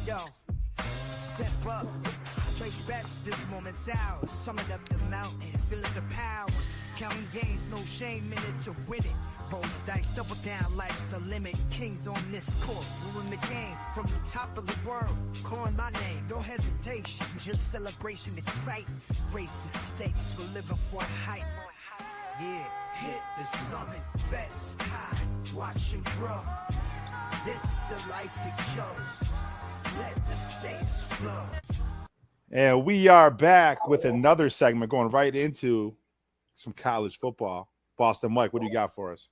Yo, step up. Place best, this moment's ours. Summit up the mountain, feeling the powers. Counting gains, no shame in it to win it. Roll the dice, double down, life's a limit. Kings on this court, ruling the game. From the top of the world, calling my name. No hesitation, just celebration in sight. Raise the stakes, we're living for a height. Yeah, hit the summit, best high, watch him grow. This the life it chose. Let the states flow. And we are back with another segment going right into some college football. Boston Mike, what do you got for us?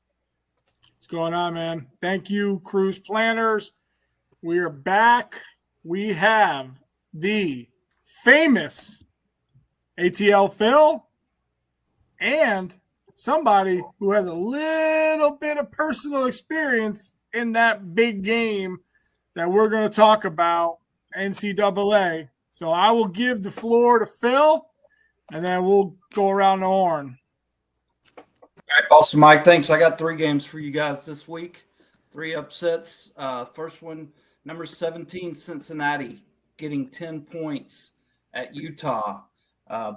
What's going on, man? Thank you, Cruise Planners. We are back. We have the famous ATL Phil and somebody who has a little bit of personal experience in that big game that we're going to talk about, NCAA. So I will give the floor to Phil, and then we'll go around the horn. All right, Boston Mike, thanks. I got 3 games for you guys this week, 3 upsets. First one, number 17, Cincinnati, getting 10 points at Utah.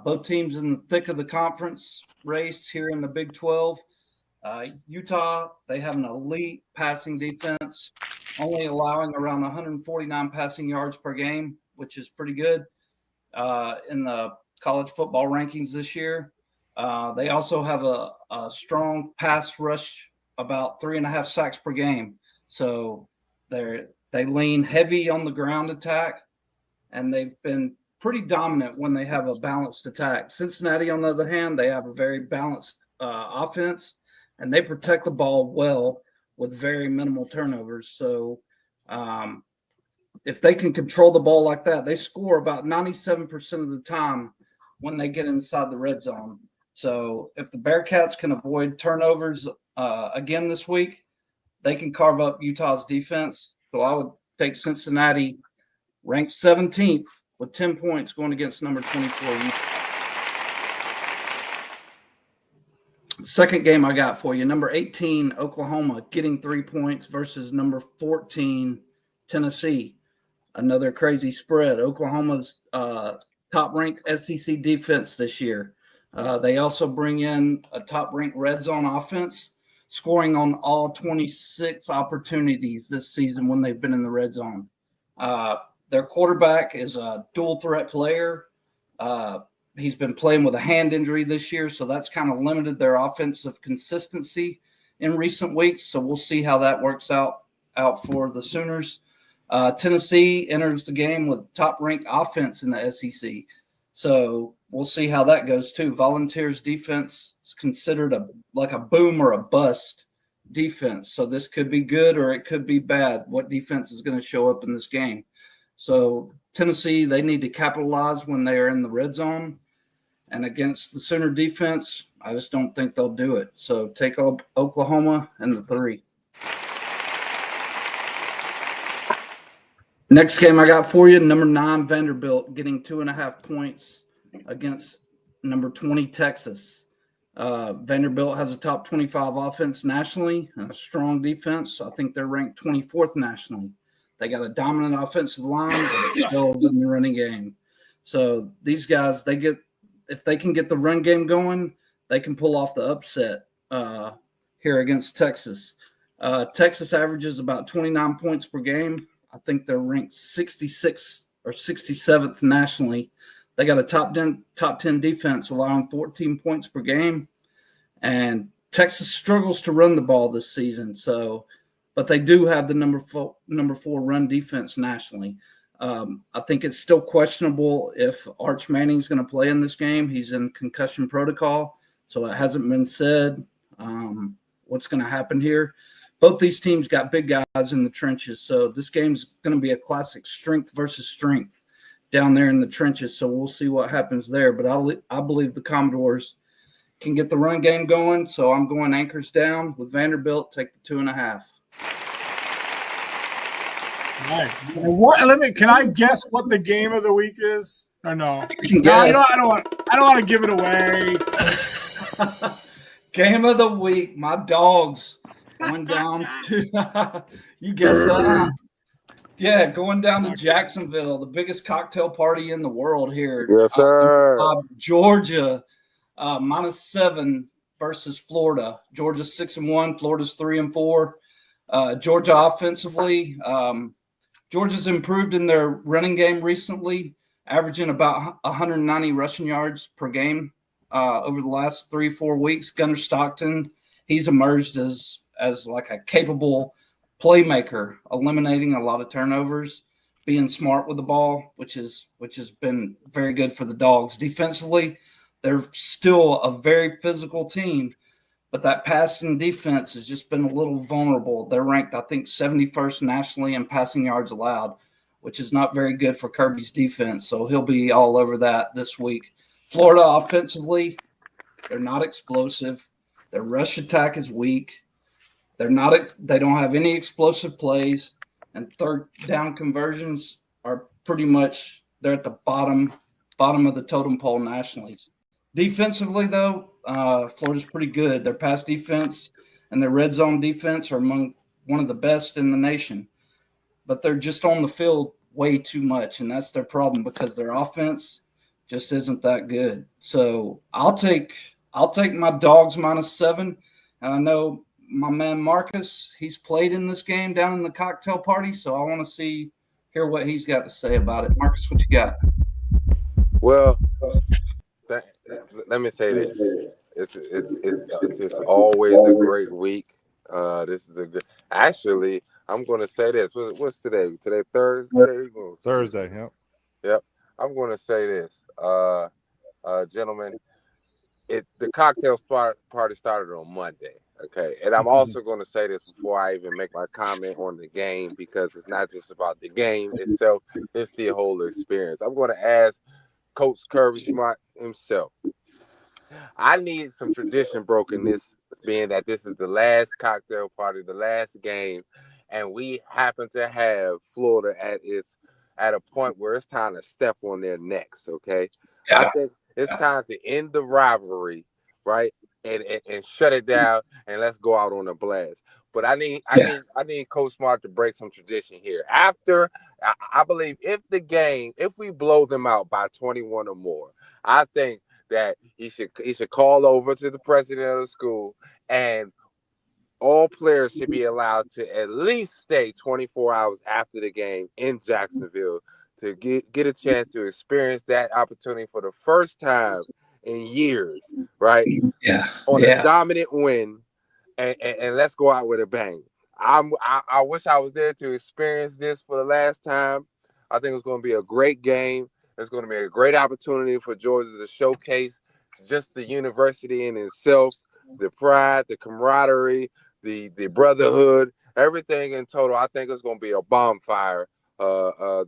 Both teams in the thick of the conference race here in the Big 12. Utah, they have an elite passing defense, only allowing around 149 passing yards per game, which is pretty good in the college football rankings this year. They also have a strong pass rush, about 3.5 sacks per game. So they lean heavy on the ground attack, and they've been pretty dominant when they have a balanced attack. Cincinnati, on the other hand, they have a very balanced offense, and they protect the ball well with very minimal turnovers. So if they can control the ball like that, they score about 97% of the time when they get inside the red zone. So if the Bearcats can avoid turnovers again this week, they can carve up Utah's defense. So I would take Cincinnati, ranked 17th, with 10 points going against number 24 Utah. Second game I got for you, number 18, Oklahoma, getting 3 points versus number 14, Tennessee. Another crazy spread. Oklahoma's top-ranked SEC defense this year. They also bring in a top-ranked red zone offense, scoring on all 26 opportunities this season when they've been in the red zone. Their quarterback is a dual-threat player. He's been playing with a hand injury this year, so that's kind of limited their offensive consistency in recent weeks. So we'll see how that works out for the Sooners. Tennessee enters the game with top-ranked offense in the SEC. So we'll see how that goes too. Volunteers defense is considered like a boom or a bust defense. So this could be good or it could be bad. What defense is going to show up in this game? So Tennessee, they need to capitalize when they are in the red zone. And against the Sooner defense, I just don't think they'll do it. So take Oklahoma and the 3. Next game I got for you, number 9, Vanderbilt, getting 2.5 points against number 20, Texas. Vanderbilt has a top 25 offense nationally and a strong defense. I think they're ranked 24th nationally. They got a dominant offensive line, but it excels in the running game. So these guys, if they can get the run game going, they can pull off the upset here against Texas. Texas averages about 29 points per game. I think they're ranked 66th or 67th nationally. They got a top 10 defense, allowing 14 points per game. And Texas struggles to run the ball this season. But they do have the number 4 run defense nationally. I think it's still questionable if Arch Manning's going to play in this game. He's in concussion protocol, so it hasn't been said what's going to happen here. Both these teams got big guys in the trenches, so this game's going to be a classic strength versus strength down there in the trenches, so we'll see what happens there. But I believe the Commodores can get the run game going, so I'm going anchors down with Vanderbilt, take the 2.5. Nice. Can I guess what the game of the week is? Or no? No, I don't want to give it away. Game of the week, my dogs going down to you guess that. Yeah, going down to Jacksonville, the biggest cocktail party in the world here. Yes, sir. Georgia, -7 versus Florida. Georgia's 6-1, Florida's 3-4. Georgia offensively, Georgia's improved in their running game recently, averaging about 190 rushing yards per game over the last 3-4 weeks. Gunnar Stockton, he's emerged as like a capable playmaker, eliminating a lot of turnovers, being smart with the ball, which has been very good for the Dogs. Defensively, they're still a very physical team, but that passing defense has just been a little vulnerable. They're ranked, I think, 71st nationally in passing yards allowed, which is not very good for Kirby's defense. So he'll be all over that this week. Florida offensively, they're not explosive. Their rush attack is weak. They don't have any explosive plays, and third down conversions are pretty much, they're at the bottom of the totem pole nationally. Defensively, though, Florida's pretty good. Their pass defense and their red zone defense are among one of the best in the nation, but they're just on the field way too much, and that's their problem because their offense just isn't that good. So I'll take my Dogs -7, and I know my man Marcus, he's played in this game down in the cocktail party, so I want to hear what he's got to say about it. Marcus, what you got? Well, let me say this: it's always a great week. This is a good. Actually, I'm going to say this. What's today? Today Thursday. Thursday. Yep. Yep. I'm going to say this, gentlemen. The cocktail party started on Monday. Okay, and I'm also going to say this before I even make my comment on the game, because it's not just about the game itself; it's the whole experience. I'm going to ask Coach Kirby Smart himself. I need some tradition broken. This being that this is the last cocktail party, the last game, and we happen to have Florida at a point where it's time to step on their necks. Okay, yeah. I think it's time to end the rivalry, right? And shut it down, and let's go out on a blast. But I need Coach Smart to break some tradition here. After, I believe if we blow them out by 21 or more, I think that he should call over to the president of the school, and all players should be allowed to at least stay 24 hours after the game in Jacksonville to get a chance to experience that opportunity for the first time in years, right? Yeah. On a dominant win, and let's go out with a bang. I wish I was there to experience this for the last time. I think it's going to be a great game. It's going to be a great opportunity for Georgia to showcase just the university in itself, the pride, the camaraderie, the brotherhood, everything in total. I think it's going to be a bonfire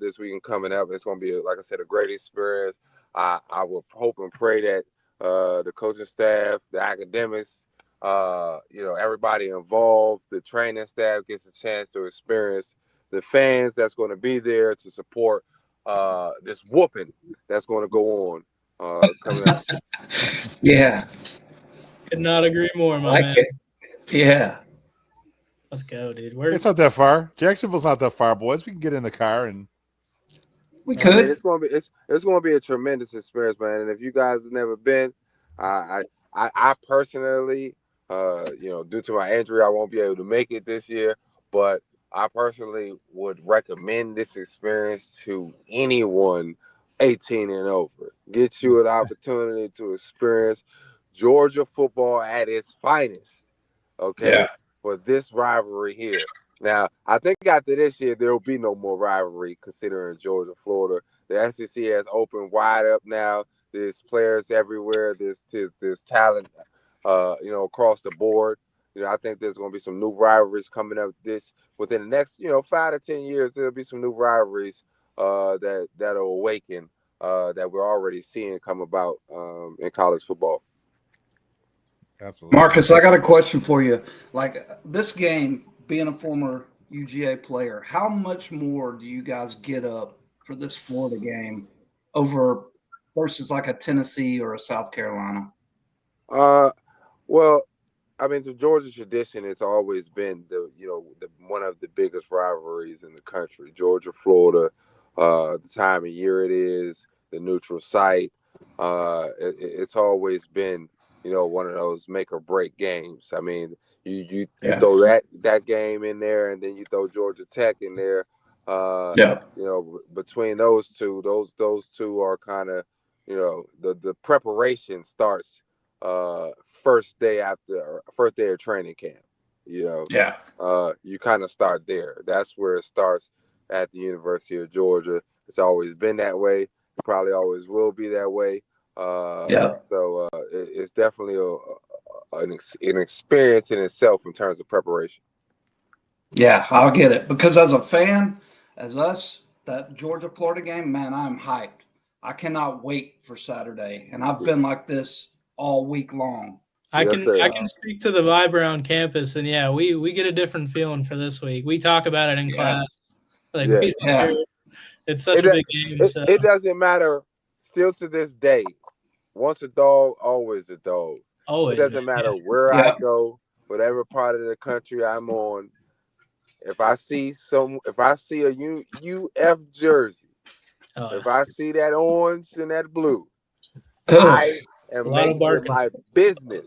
this weekend coming up. It's going to be, like I said, a great experience. I will hope and pray that the coaching staff, the academics, everybody involved, the training staff gets a chance to experience the fans that's going to be there to support this whooping that's going to go on coming up. Yeah. Could not agree more, my man. Yeah. Let's go, dude. It's not that far. Jacksonville's not that far, boys. We can get in the car and we could. I mean, it's going to be a tremendous experience, man. And if you guys have never been, I personally, due to my injury, I won't be able to make it this year. But I personally would recommend this experience to anyone 18 and over. Get you an opportunity to experience Georgia football at its finest. Okay, yeah. For this rivalry here. Now, I think after this year, there will be no more rivalry considering Georgia, Florida. The SEC has opened wide up now. There's players everywhere. There's talent, across the board. I think there's going to be some new rivalries coming up within the next, 5 to 10 years. There'll be some new rivalries that'll awaken that we're already seeing come about in college football. Absolutely. Marcus, I got a question for you. Like this game, being a former UGA player, how much more do you guys get up for this Florida game versus like a Tennessee or a South Carolina? Well, I mean, the Georgia tradition has always been the one of the biggest rivalries in the country. Georgia, Florida, the time of year it is, the neutral site. It's always been one of those make or break games. I mean, you throw that game in there, and then you throw Georgia Tech in there. Between those two, those two are kind of the preparation starts first day of training camp. You kind of start there. That's where it starts at the University of Georgia. It's always been that way. It probably always will be that way. So it's definitely an experience in itself in terms of preparation. Yeah, I'll get it. Because as a fan, as us, that Georgia-Florida game, man, I'm hyped. I cannot wait for Saturday. And I've been like this all week long. I can speak to the vibe around campus, and yeah, we get a different feeling for this week. We talk about it in class. It's such a big game. It doesn't matter. Still to this day, once a dog, always a dog. Always. It doesn't matter where I go, whatever part of the country I'm on. If I see a UF jersey, if I see that orange and that blue, I am making it my business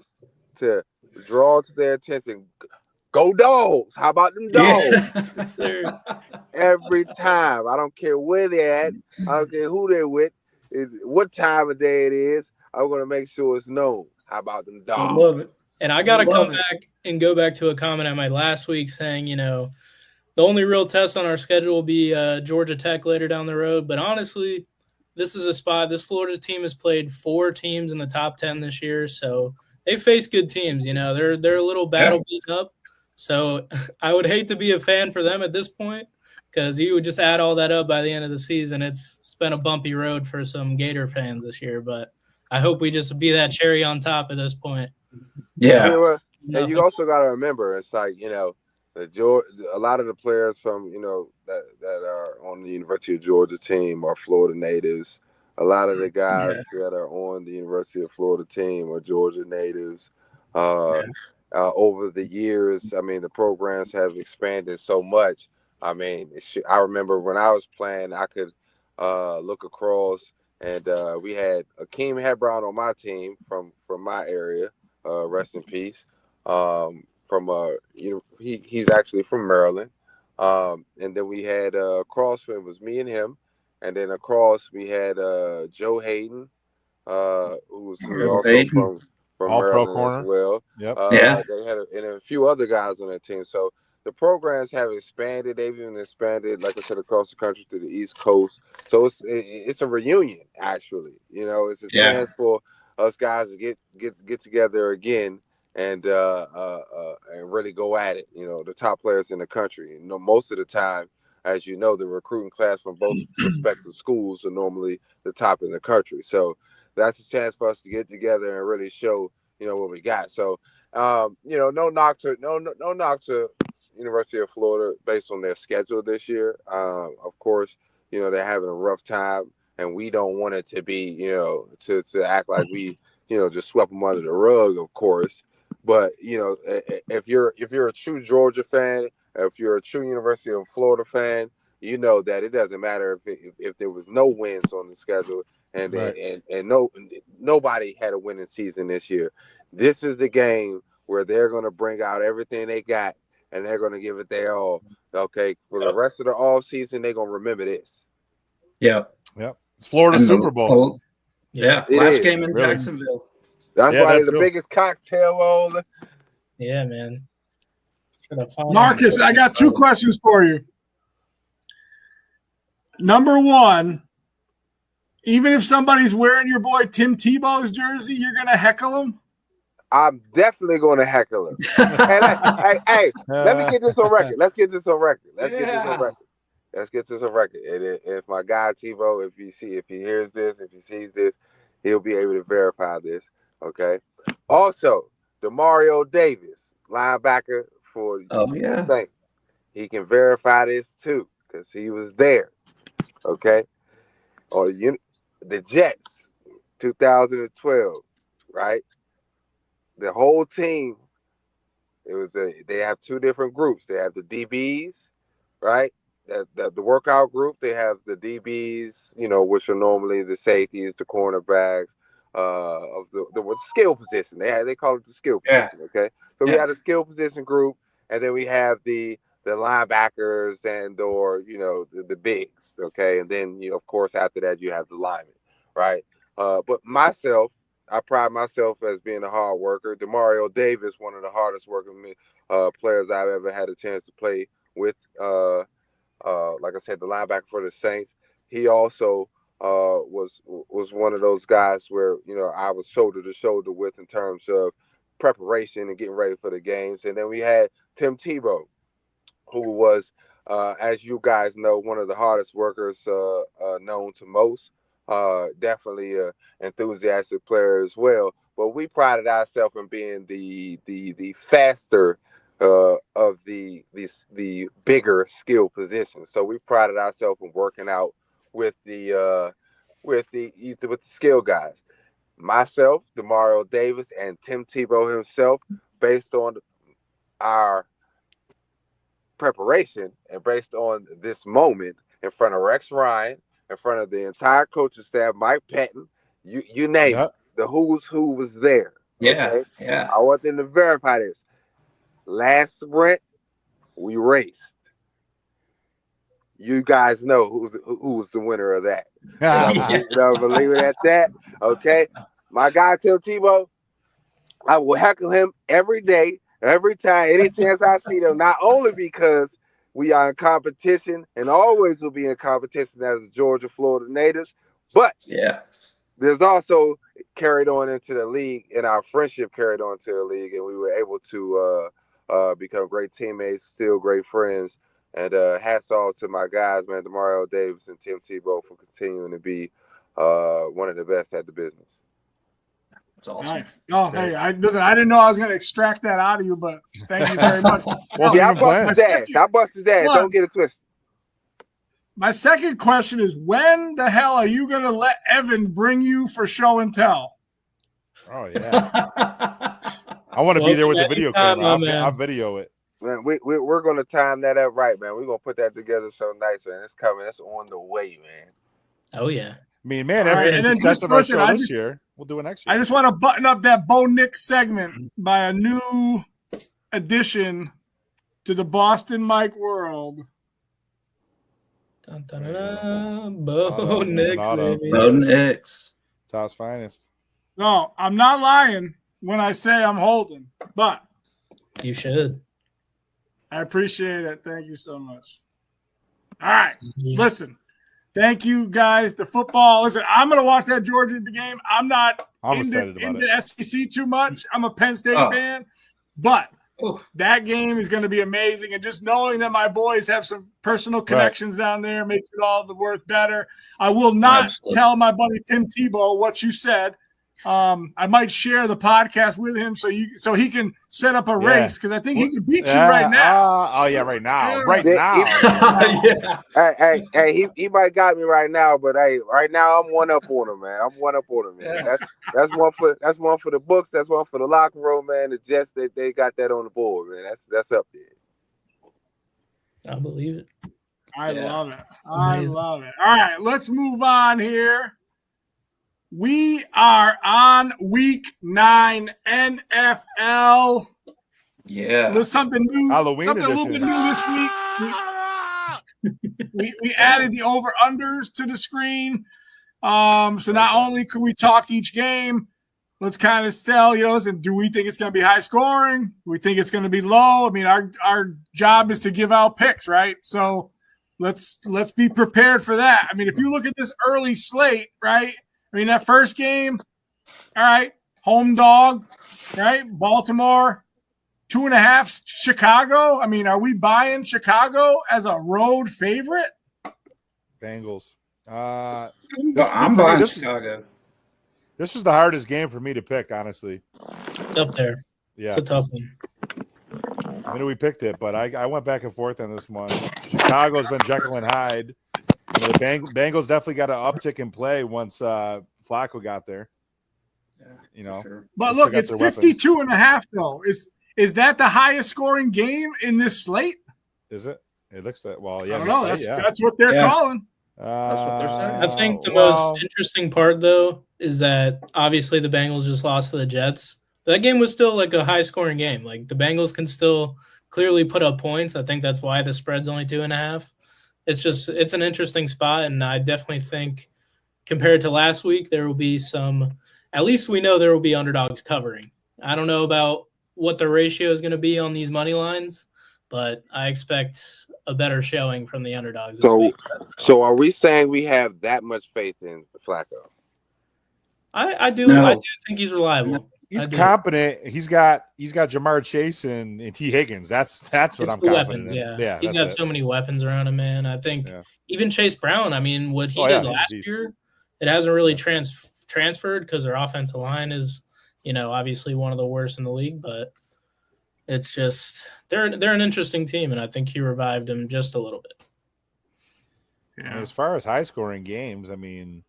to draw to their attention. Go Dogs! How about them dogs? Yeah. Every time. I don't care where they're at. I don't care who they're with. What time of day it is. I'm going to make sure it's known. How about them dogs? I love it. And I got to come back and go back to a comment I made last week saying, the only real test on our schedule will be Georgia Tech later down the road. But honestly, this is a spot. This Florida team has played 4 teams in the top 10 this year. So they face good teams. They're a little battle beaten up. So I would hate to be a fan for them at this point because you would just add all that up by the end of the season. It's been a bumpy road for some Gator fans this year, but I hope we just be that cherry on top at this point. Yeah. And you also got to remember, it's like, a lot of the players from, that are on the University of Georgia team are Florida natives. A lot of the guys that are on the University of Florida team are Georgia natives. Over the years, I mean, the programs have expanded so much. I mean, I remember when I was playing, I could look across, and we had Akeem Hebron on my team from my area. Rest in peace. He's actually from Maryland. And then we had across, it was me and him, and then across we had Joe Hayden, who was also from Maryland as well. Yep. They had and a few other guys on that team. So the programs have expanded. They've even expanded, like I said, across the country to the East Coast. So it's a reunion, actually. It's a chance for us guys to get together again and really go at it. The top players in the country. Most of the time, as you know, the recruiting class from both respective schools are normally the top in the country. So that's a chance for us to get together and really show, what we got. So, no knock to University of Florida based on their schedule this year. Of course, they're having a rough time, and we don't want it to be, to act like we, just swept them under the rug, of course. But if you're a true Georgia fan, if you're a true University of Florida fan, you know that it doesn't matter if there was no wins on the schedule, and nobody had a winning season this year. This is the game where they're going to bring out everything they got, and they're going to give it their all. Okay, for the rest of the off season, they're going to remember this. Yep. It's Florida Super Bowl. Last game in Jacksonville. That's why it's the biggest cocktail bowl. Yeah, man. Marcus, I got 2 questions for you. Number 1, even if somebody's wearing your boy Tim Tebow's jersey, you're going to heckle him? I'm definitely going to heckle him. Hey, let me get this on record. Let's get this on record. And if my guy Tebow, if he hears this, if he sees this, he'll be able to verify this. Okay. Also, Demario Davis, linebacker for the Saints. He can verify this too because he was there. Okay. Or the Jets, 2012, right? The whole team They have two different groups. They have the DBs, right? The workout group. They have the DBs, which are normally the safeties, the cornerbacks, of the skill position. They call it the skill position. Okay, so we have the skill position group, and then we have the linebackers or the bigs. Okay, and then of course after that you have the linemen, right? But myself, I pride myself as being a hard worker. Demario Davis, one of the hardest working players I've ever had a chance to play with. Like I said, the linebacker for the Saints. He also was one of those guys where I was shoulder to shoulder with in terms of preparation and getting ready for the games. And then we had Tim Tebow, who was, as you guys know, one of the hardest workers known to most. Definitely an enthusiastic player as well. But we prided ourselves in being the faster of the bigger skill positions. So we prided ourselves in working out with the skill guys. Myself, Demario Davis, and Tim Tebow himself, based on our preparation and based on this moment in front of Rex Ryan, in front of the entire coaching staff, Mike Patton, you name it, the who's who was there. Okay? Yeah. I want them to verify this. Last sprint, we raced. You guys know who was the winner of that. Believe it at that. Okay. My guy Tim Tebow, I will heckle him every day, every time, any chance I see them. Not only because we are in competition and always will be in competition as Georgia, Florida natives, but there's also carried on into the league, and our friendship carried on to the league, and we were able to become great teammates, still great friends. And hats off to my guys, man, Demario Davis and Tim Tebow, for continuing to be one of the best at the business. That's awesome. Nice. Oh, hey, I didn't know I was going to extract that out of you, but thank you very much. I busted that. Don't get it twisted. My second question is, when the hell are you going to let Evan bring you for show and tell? Oh, yeah. I want to be there with the video camera. I'll video it. Man, we're going to time that up right, man. We're going to put that together so nice, man. It's coming. It's on the way, man. Oh, yeah. I mean, man, after the success of our show this year, we'll do it next year. I just want to button up that Bo Nix segment by a new addition to the Boston Mike world. Dun, dun, dun, dun. Bo Nix, baby. Bo Nix. Tow's finest. No, I'm not lying when I say I'm holding, but you should. I appreciate it. Thank you so much. All right. Listen, thank you guys. The football. Listen, I'm going to watch that Georgia game. I'm not into SEC too much. I'm a Penn State fan, but that game is going to be amazing. And just knowing that my boys have some personal connections down there makes it all the worth better. I will not tell my buddy Tim Tebow what you said. I might share the podcast with him so he can set up a race, because I think he can beat you right now. Right now. Right now. Hey, he might got me right now, but hey, right now I'm one up on him, man. Yeah. That's one for the books. That's one for the locker room, man. The Jets, they got that on the board, man. That's up there. I believe it. I love it. I love it. All right, let's move on here. We are on week 9 NFL. Yeah. There's something new. Halloween something edition. A little bit new this week. We added the over-unders to the screen. So not only could we talk each game, let's kind of tell, do we think it's going to be high scoring? Do we think it's going to be low? I mean, our job is to give out picks, right? So let's be prepared for that. I mean, if you look at this early slate, right? I mean, that first game, all right, home dog, right? Baltimore, 2.5, Chicago. I mean, are we buying Chicago as a road favorite? Bengals. I'm buying Chicago. This is the hardest game for me to pick, honestly. It's up there. Yeah. It's a tough one. I knew we picked it, but I went back and forth on this one. Chicago's been Jekyll and Hyde. The Bengals definitely got an uptick in play once Flacco got there. Yeah, sure. But look, it's 52.5 though. Is Is that the highest scoring game in this slate? Is it? It looks that well. I Yeah, don't know. this slate, That's what they're calling. That's what they're saying. I think the most interesting part, though, is that obviously the Bengals just lost to the Jets. But that game was still like a high-scoring game. Like the Bengals can still clearly put up points. I think that's why the spread's only 2.5. It's an interesting spot, and I definitely think compared to last week, there will be some. At least we know there will be underdogs covering. I don't know about what the ratio is going to be on these money lines, but I expect a better showing from the underdogs this week. So are we saying we have that much faith in Flacco? I do think he's reliable. He's competent. He's got Jamar Chase and T. Higgins. That's what I'm confident in. Yeah, he's got so many weapons around him, man. I think even Chase Brown. I mean, what he did last year, it hasn't really transferred because their offensive line is, obviously one of the worst in the league. But it's just they're an interesting team, and I think he revived them just a little bit. Yeah. As far as high scoring games, I mean,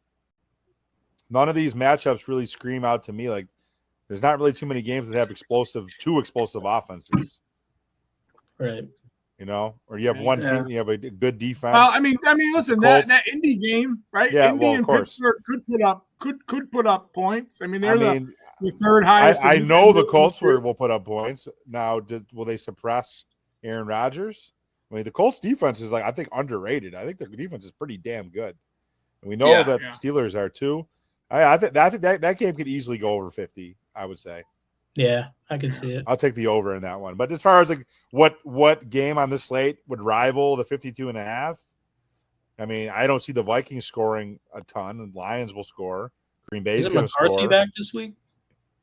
none of these matchups really scream out to me like. There's not really too many games that have two explosive offenses, right? Or you have one team, you have a good defense. Well, I mean, listen, that Indy game, right? Yeah, Indy and Pittsburgh could put up points. I mean, they're the third highest. I know the Colts will put up points. Now, will they suppress Aaron Rodgers? I mean, the Colts defense is I think underrated. I think their defense is pretty damn good, and we know that the Steelers are too. I think that game could easily go over 50. I would say. Yeah, I can see it. I'll take the over in that one. But as far as what game on this slate would rival the 52.5, I mean, I don't see the Vikings scoring a ton. And Lions will score. Green Bay's going to score. Is McCarthy back this week?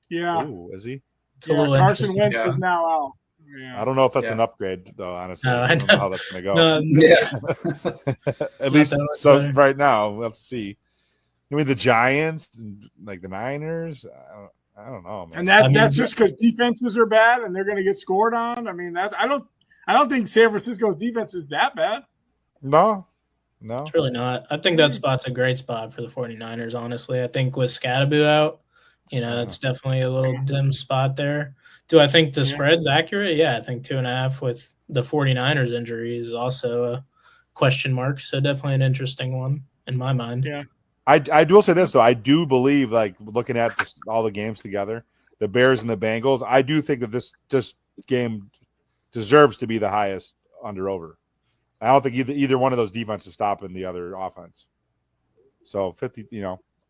Yeah. Ooh, is he? Carson Wentz is now out. Yeah. I don't know if that's an upgrade, though, honestly. I don't know how that's going to go. At least right now, we'll have to see. I mean, the Giants and the Niners, I don't know, man. And that's just because defenses are bad and they're going to get scored on. I mean, I don't think San Francisco's defense is that bad. No. It's really not. I think that spot's a great spot for the 49ers, honestly. I think with Scatterby out, that's definitely a little dim spot there. Do I think the spread's accurate? Yeah, I think 2.5 with the 49ers injury is also a question mark. So definitely an interesting one in my mind. Yeah. I will say this, though. I do believe, looking at all the games together, the Bears and the Bengals, I do think that this game deserves to be the highest under-over. I don't think either one of those defenses stopping the other offense. So 50,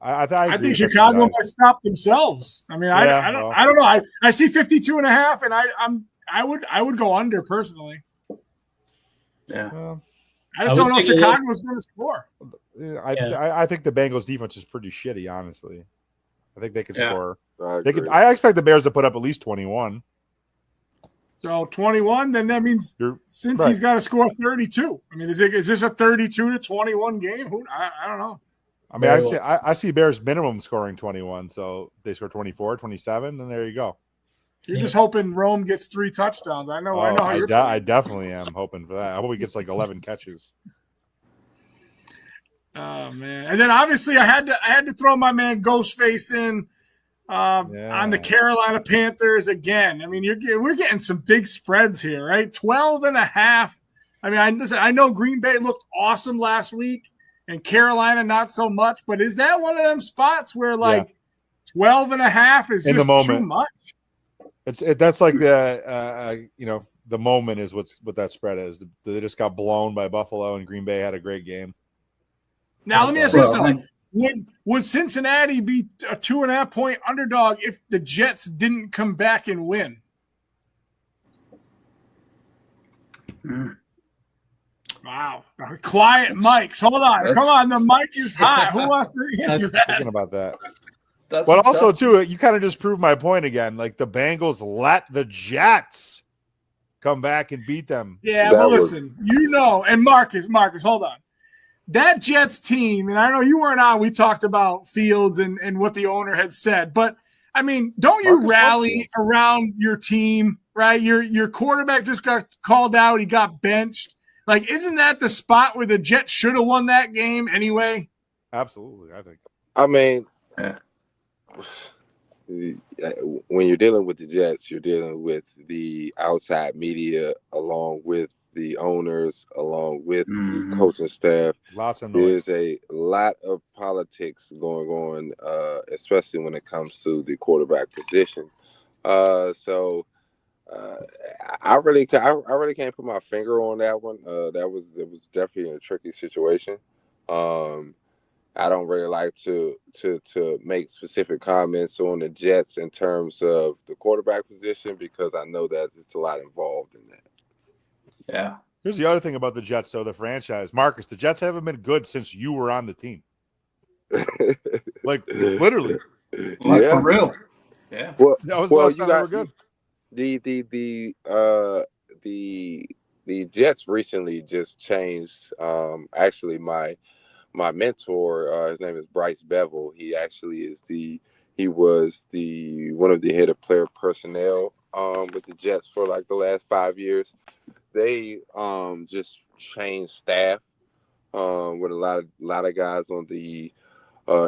I think Chicago might stop themselves. I mean, I don't know. I see 52.5, and I would go under personally. Yeah. I just don't know if Chicago's going to score. I think the Bengals defense is pretty shitty, honestly. I think they could score. I expect the Bears to put up at least 21. So 21, then that means he's got to score 32. I mean, is this a 32-21 game? I don't know. I mean, I see Bears minimum scoring 21, so they score 24, 27, then there you go. You're just hoping Rome gets 3 touchdowns. I know how you're I definitely am hoping for that. I hope he gets 11 catches. Oh man! And then obviously I had to throw my man Ghostface in on the Carolina Panthers again. I mean, we're getting some big spreads here, right? 12.5. I mean, I know Green Bay looked awesome last week, and Carolina not so much. But is that one of them spots where 12.5 is in just the moment too much? That's like the the moment is what that spread is. They just got blown by Buffalo, and Green Bay had a great game. Now let me ask you this though: would Cincinnati be a 2.5-point underdog if the Jets didn't come back and win? Wow! Quiet mics. Hold on. Come on. The mic is hot. Who wants to answer that? Thinking about that. But also, too, you kind of just proved my point again. The Bengals let the Jets come back and beat them. Yeah, but listen, and Marcus, hold on. That Jets team, and I know you weren't on, we talked about Fields and what the owner had said, but, I mean, don't you rally around your team, right? Your quarterback just got called out. He got benched. Isn't that the spot where the Jets should have won that game anyway? Absolutely, I think. I mean, when you're dealing with the Jets, you're dealing with the outside media, along with the owners, along with the coaching staff. Lots of noise. There's a lot of politics going on, especially when it comes to the quarterback position. So I really can't put my finger on that one. It was definitely a tricky situation. I don't really like to make specific comments on the Jets in terms of the quarterback position, because I know that it's a lot involved in that. Yeah. Here's the other thing about the Jets, though, the franchise. Marcus, the Jets haven't been good since you were on the team. Like, literally. Like, for real. Yeah. Well, That was the last time they were good. The Jets recently just changed. Actually, my mentor, his name is Bryce Bevel. He actually was one of the head of player personnel with the Jets for like the last 5 years. They just changed staff with a lot of guys on the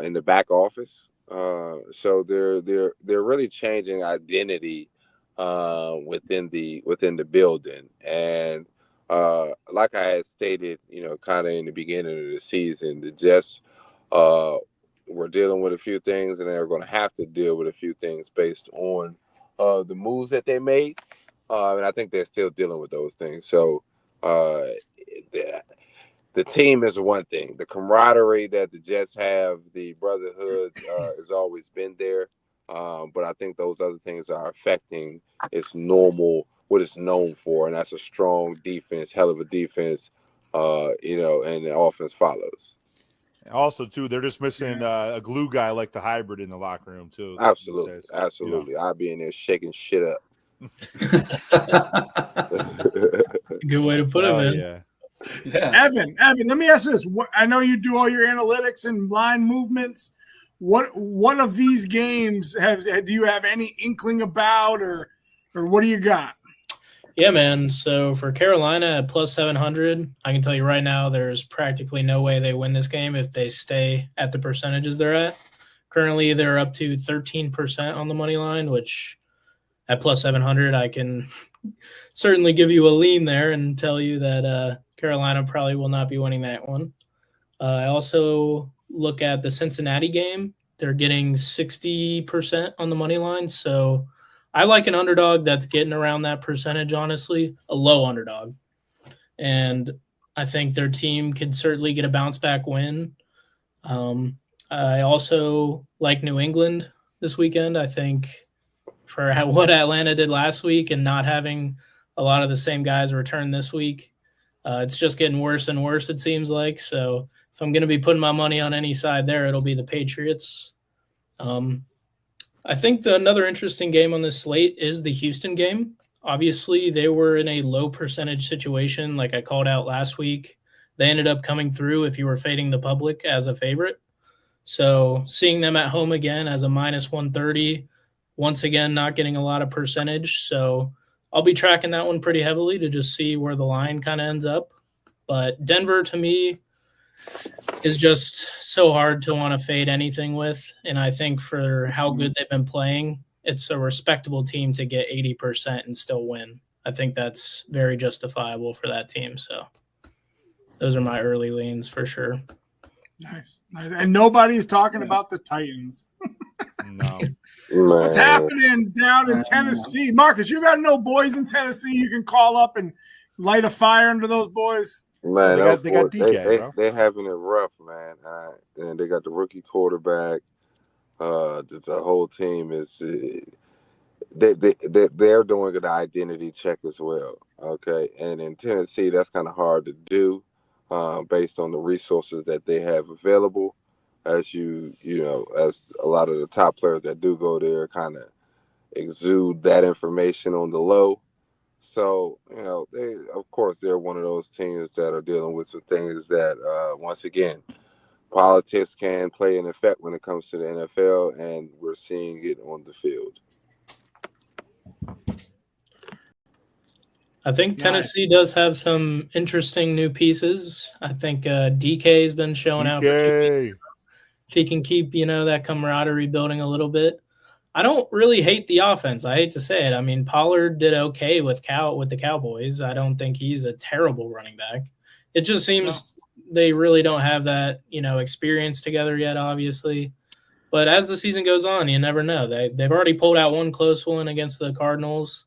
in the back office. So they're really changing identity within the building. And like I had stated, kind of in the beginning of the season, the Jets were dealing with a few things, and they're going to have to deal with a few things based on the moves that they made. And I think they're still dealing with those things. So the team is one thing. The camaraderie that the Jets have, the brotherhood has always been there. But I think those other things are affecting its normal, what it's known for, and that's a strong defense, hell of a defense, and the offense follows. Also, too, they're just missing a glue guy like the hybrid in the locker room, too. Absolutely. I'll be in there shaking shit up. Good way to put it, man. Yeah. Yeah. Evan, let me ask you this. I know you do all your analytics and line movements. What one of these games do you have any inkling about, or what do you got? Yeah, man. So for Carolina at plus 700, I can tell you right now there's practically no way they win this game if they stay at the percentages they're at. Currently, they're up to 13% on the money line, which at plus 700, I can certainly give you a lean there and tell you that Carolina probably will not be winning that one. I also look at the Cincinnati game. They're getting 60% on the money line. So I like an underdog that's getting around that percentage, honestly, a low underdog. And I think their team could certainly get a bounce back win. I also like New England this weekend. I think for what Atlanta did last week and not having a lot of the same guys return this week, it's just getting worse and worse, it seems like. So if I'm going to be putting my money on any side there, it'll be the Patriots. I think another interesting game on this slate is the Houston game. Obviously, they were in a low percentage situation, like I called out last week. They ended up coming through if you were fading the public as a favorite. So seeing them at home again as a minus 130, once again, not getting a lot of percentage. So I'll be tracking that one pretty heavily to just see where the line kind of ends up. But Denver, to me, is just so hard to want to fade anything with. And I think for how good they've been playing, it's a respectable team to get 80% and still win. I think that's very justifiable for that team. So those are my early leans for sure. Nice. And nobody's talking about the Titans. No. What's happening down in Tennessee? Marcus, you got no boys in Tennessee you can call up and light a fire under those boys? Man, they got DK, bro. They're having it rough, man. And they got the rookie quarterback. The whole team is they're doing an identity check as well. Okay, and in Tennessee, that's kind of hard to do based on the resources that they have available. As as a lot of the top players that do go there kind of exude that information on the low. So, they're one of those teams that are dealing with some things that, once again, politics can play an effect when it comes to the NFL, and we're seeing it on the field. I think Tennessee does have some interesting new pieces. I think DK has been showing out. If he can keep, that camaraderie building a little bit. I don't really hate the offense. I hate to say it. I mean, Pollard did okay with the Cowboys. I don't think he's a terrible running back. It just seems they really don't have that, experience together yet, obviously. But as the season goes on, you never know. They've already pulled out one close one against the Cardinals.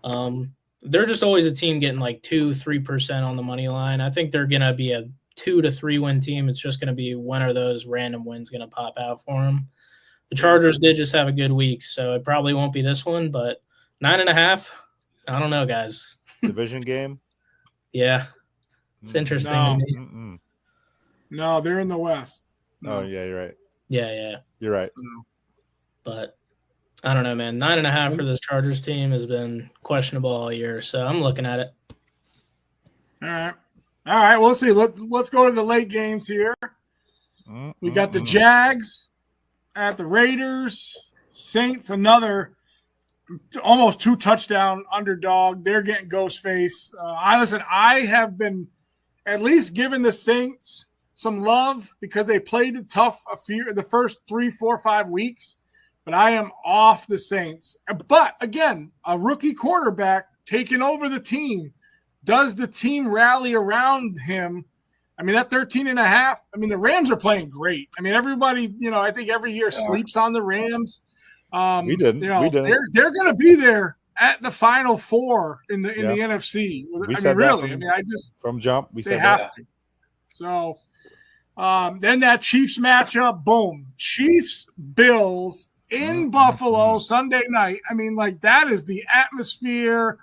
They're just always a team getting like 2-3% on the money line. I think they're going to be a 2 to 3 win team. It's just going to be when are those random wins going to pop out for them. The Chargers did just have a good week, so it probably won't be this one, but 9.5, I don't know, guys. Division game? Yeah. It's interesting to me. No, they're in the West. No. Oh, yeah, you're right. Yeah. You're right. But I don't know, man. 9.5 for this Chargers team has been questionable all year, so I'm looking at it. All right. We'll see. Let's go to the late games here. We got the Jags at the Raiders. Saints, another almost 2-touchdown underdog. They're getting ghost face. I have been at least giving the Saints some love because they played it tough the first 3, 4, 5 weeks. But I am off the Saints. But again, a rookie quarterback taking over the team. Does the team rally around him? I mean, that 13.5, I mean, the Rams are playing great. I mean, everybody, I think every year sleeps on the Rams. We didn't. They're going to be there at the Final Four in the NFC. From jump, we said that. So then that Chiefs matchup, boom. Chiefs, Bills in Buffalo Sunday night. I mean, like, that is the atmosphere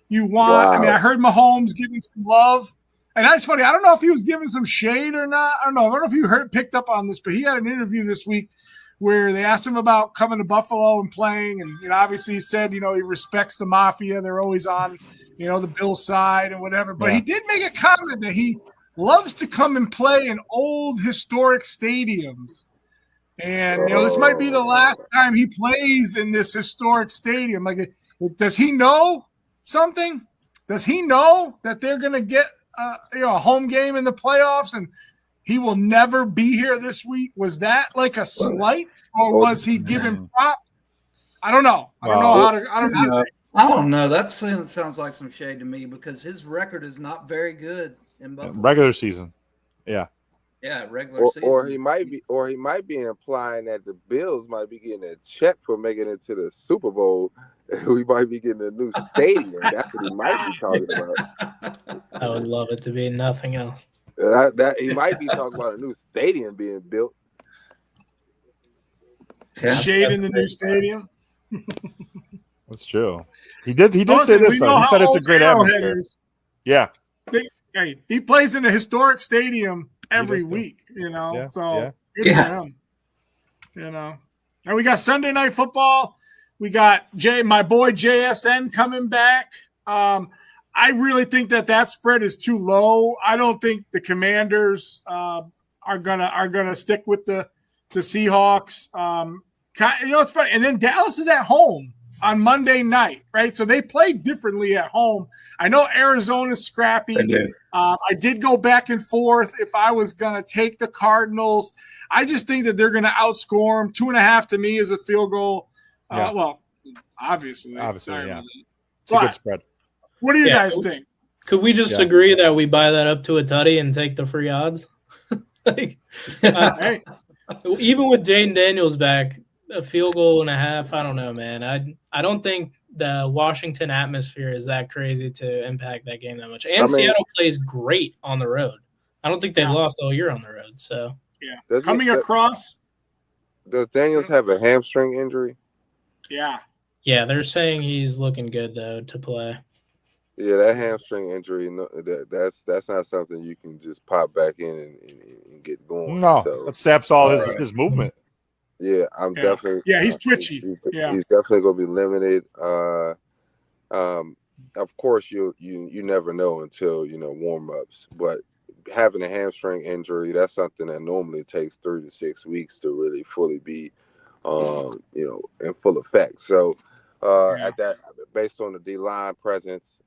you want. Wow. I mean, I heard Mahomes giving some love. And that's funny. I don't know if he was giving some shade or not. I don't know if you picked up on this, but he had an interview this week where they asked him about coming to Buffalo and playing. And, obviously he said, he respects the Mafia. They're always on, the Bills side and whatever. But he did make a comment that he loves to come and play in old historic stadiums. And, this might be the last time he plays in this historic stadium. Like, does he know something? Does he know that they're going to get a home game in the playoffs and he will never be here this week? Was that like a slight, or was he giving props? I don't know. I don't know. That sounds like some shade to me because his record is not very good in Buffalo. Regular season. Yeah. Yeah, regular season. Or he might be implying that the Bills might be getting a check for making it to the Super Bowl. We might be getting a new stadium. That's what he might be talking about. I would love it to be nothing else. He might be talking about a new stadium being built. Shade in the new stadium. That's true. He did say this though. He said it's a great atmosphere. Yeah. He plays in a historic stadium every week, Yeah, so good for him. And we got Sunday Night Football. We got my boy JSN coming back. I really think that spread is too low. I don't think the Commanders are gonna stick with the Seahawks. It's funny. And then Dallas is at home on Monday night, right? So they play differently at home. I know Arizona's scrappy. I did go back and forth if I was going to take the Cardinals. I just think that they're going to outscore them. 2.5 to me is a field goal. Well, obviously, yeah. It's a good spread. What do you guys think? Could we just agree that we buy that up to a tutty and take the free odds? Even with Jayden Daniels back, a field goal and a half, I don't know, man. I don't think the Washington atmosphere is that crazy to impact that game that much. And Seattle plays great on the road. I don't think they've lost all year on the road. So across. Does Daniels have a hamstring injury? Yeah. Yeah, they're saying he's looking good though to play. Yeah, that hamstring injury, that's not something you can just pop back in and get going. No, that saps all his movement. Yeah, definitely. Yeah, he's twitchy. He's definitely going to be limited. Of course, you never know until warm ups. But having a hamstring injury, that's something that normally takes 3 to 6 weeks to really fully be, in full effect. So, at that, based on the D-line presence,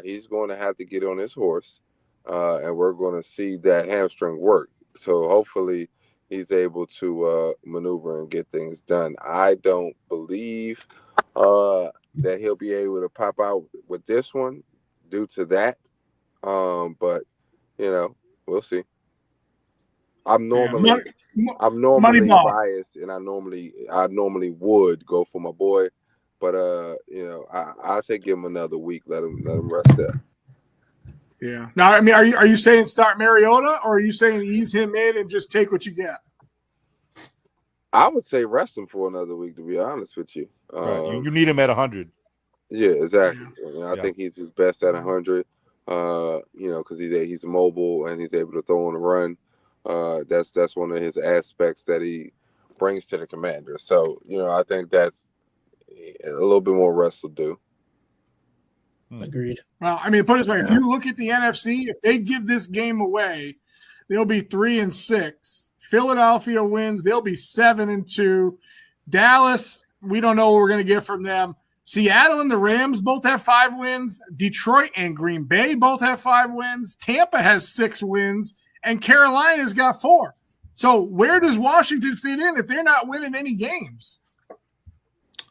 he's going to have to get on his horse, and we're going to see that hamstring work. So hopefully, he's able to maneuver and get things done. I don't believe that he'll be able to pop out with this one due to that. But we'll see. I'm normally Moneyball. biased, and I normally would go for my boy, but I say give him another week. Let him rest up. Yeah. Now, I mean, are you saying start Mariota, or are you saying ease him in and just take what you get? I would say rest him for another week. To be honest with you, Right. You need him at 100. Yeah, exactly. Yeah. I think he's his best at 100. Because he's mobile and he's able to throw on the run. That's one of his aspects that he brings to the Commanders. So I think that's a little bit more rest will do. Agreed. Well, I mean, put it this way: if you look at the NFC, if they give this game away, they'll be 3-6. Philadelphia wins; they'll be 7-2. Dallas, we don't know what we're going to get from them. Seattle and the Rams both have 5 wins. Detroit and Green Bay both have 5 wins. Tampa has 6 wins, and Carolina's got 4. So where does Washington fit in if they're not winning any games?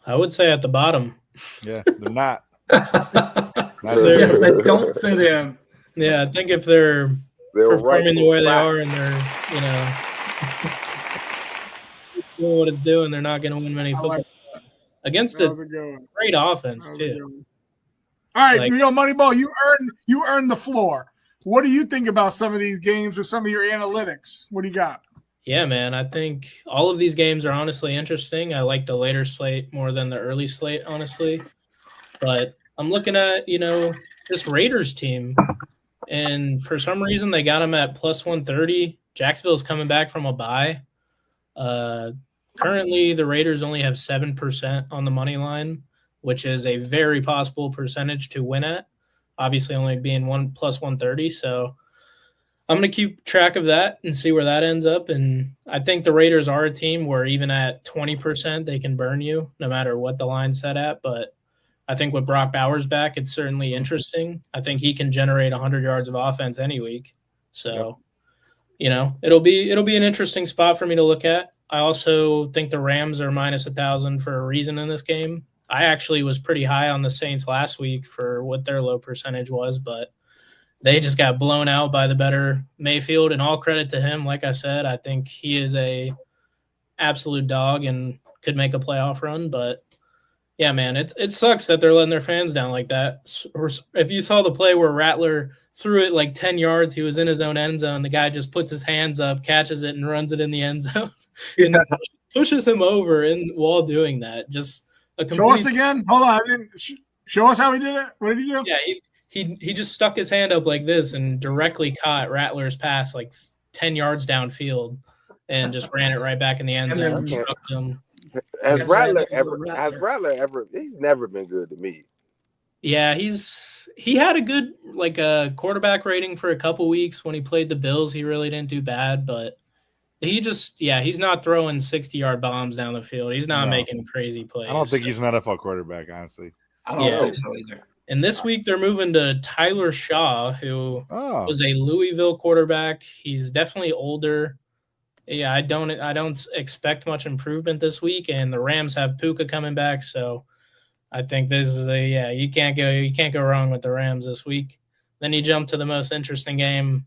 I would say at the bottom. Yeah, they're not. They don't fit in. Yeah, I think if they're performing the way they are and they're, doing what it's doing, they're not going to win many football against a great offense too. All right, Moneyball, you earned the floor. What do you think about some of these games or some of your analytics? What do you got? Yeah, man, I think all of these games are honestly interesting. I like the later slate more than the early slate, honestly. But I'm looking at, this Raiders team, and for some reason they got them at plus 130. Jacksonville's coming back from a bye. Currently, the Raiders only have 7% on the money line, which is a very possible percentage to win at. Obviously, only being plus 130. So I'm going to keep track of that and see where that ends up. And I think the Raiders are a team where even at 20%, they can burn you no matter what the line's set at. But I think with Brock Bowers back, it's certainly interesting. I think he can generate 100 yards of offense any week. So, it'll be an interesting spot for me to look at. I also think the Rams are minus 1,000 for a reason in this game. I actually was pretty high on the Saints last week for what their low percentage was, but they just got blown out by the better Mayfield, and all credit to him. Like I said, I think he is a absolute dog and could make a playoff run. But yeah, man, it sucks that they're letting their fans down like that. If you saw the play where Rattler threw it like 10 yards, he was in his own end zone. The guy just puts his hands up, catches it, and runs it in the end zone, and pushes him over. And while doing that, just a complete. Show us again. Hold on. Show us how he did it. What did he do? Yeah, he just stuck his hand up like this and directly caught Rattler's pass like 10 yards downfield and just ran it right back in the end zone. Has Rattler ever? He's never been good to me. Yeah, he had a good quarterback rating for a couple weeks when he played the Bills. He really didn't do bad, but he's not throwing 60-yard bombs down the field. He's not making crazy plays. I don't think he's an NFL quarterback, honestly. I don't think so either. And this week they're moving to Tyler Shaw, who was a Louisville quarterback. He's definitely older. Yeah, I don't expect much improvement this week, and the Rams have Puka coming back, so I think this is you can't go wrong with the Rams this week. Then you jump to the most interesting game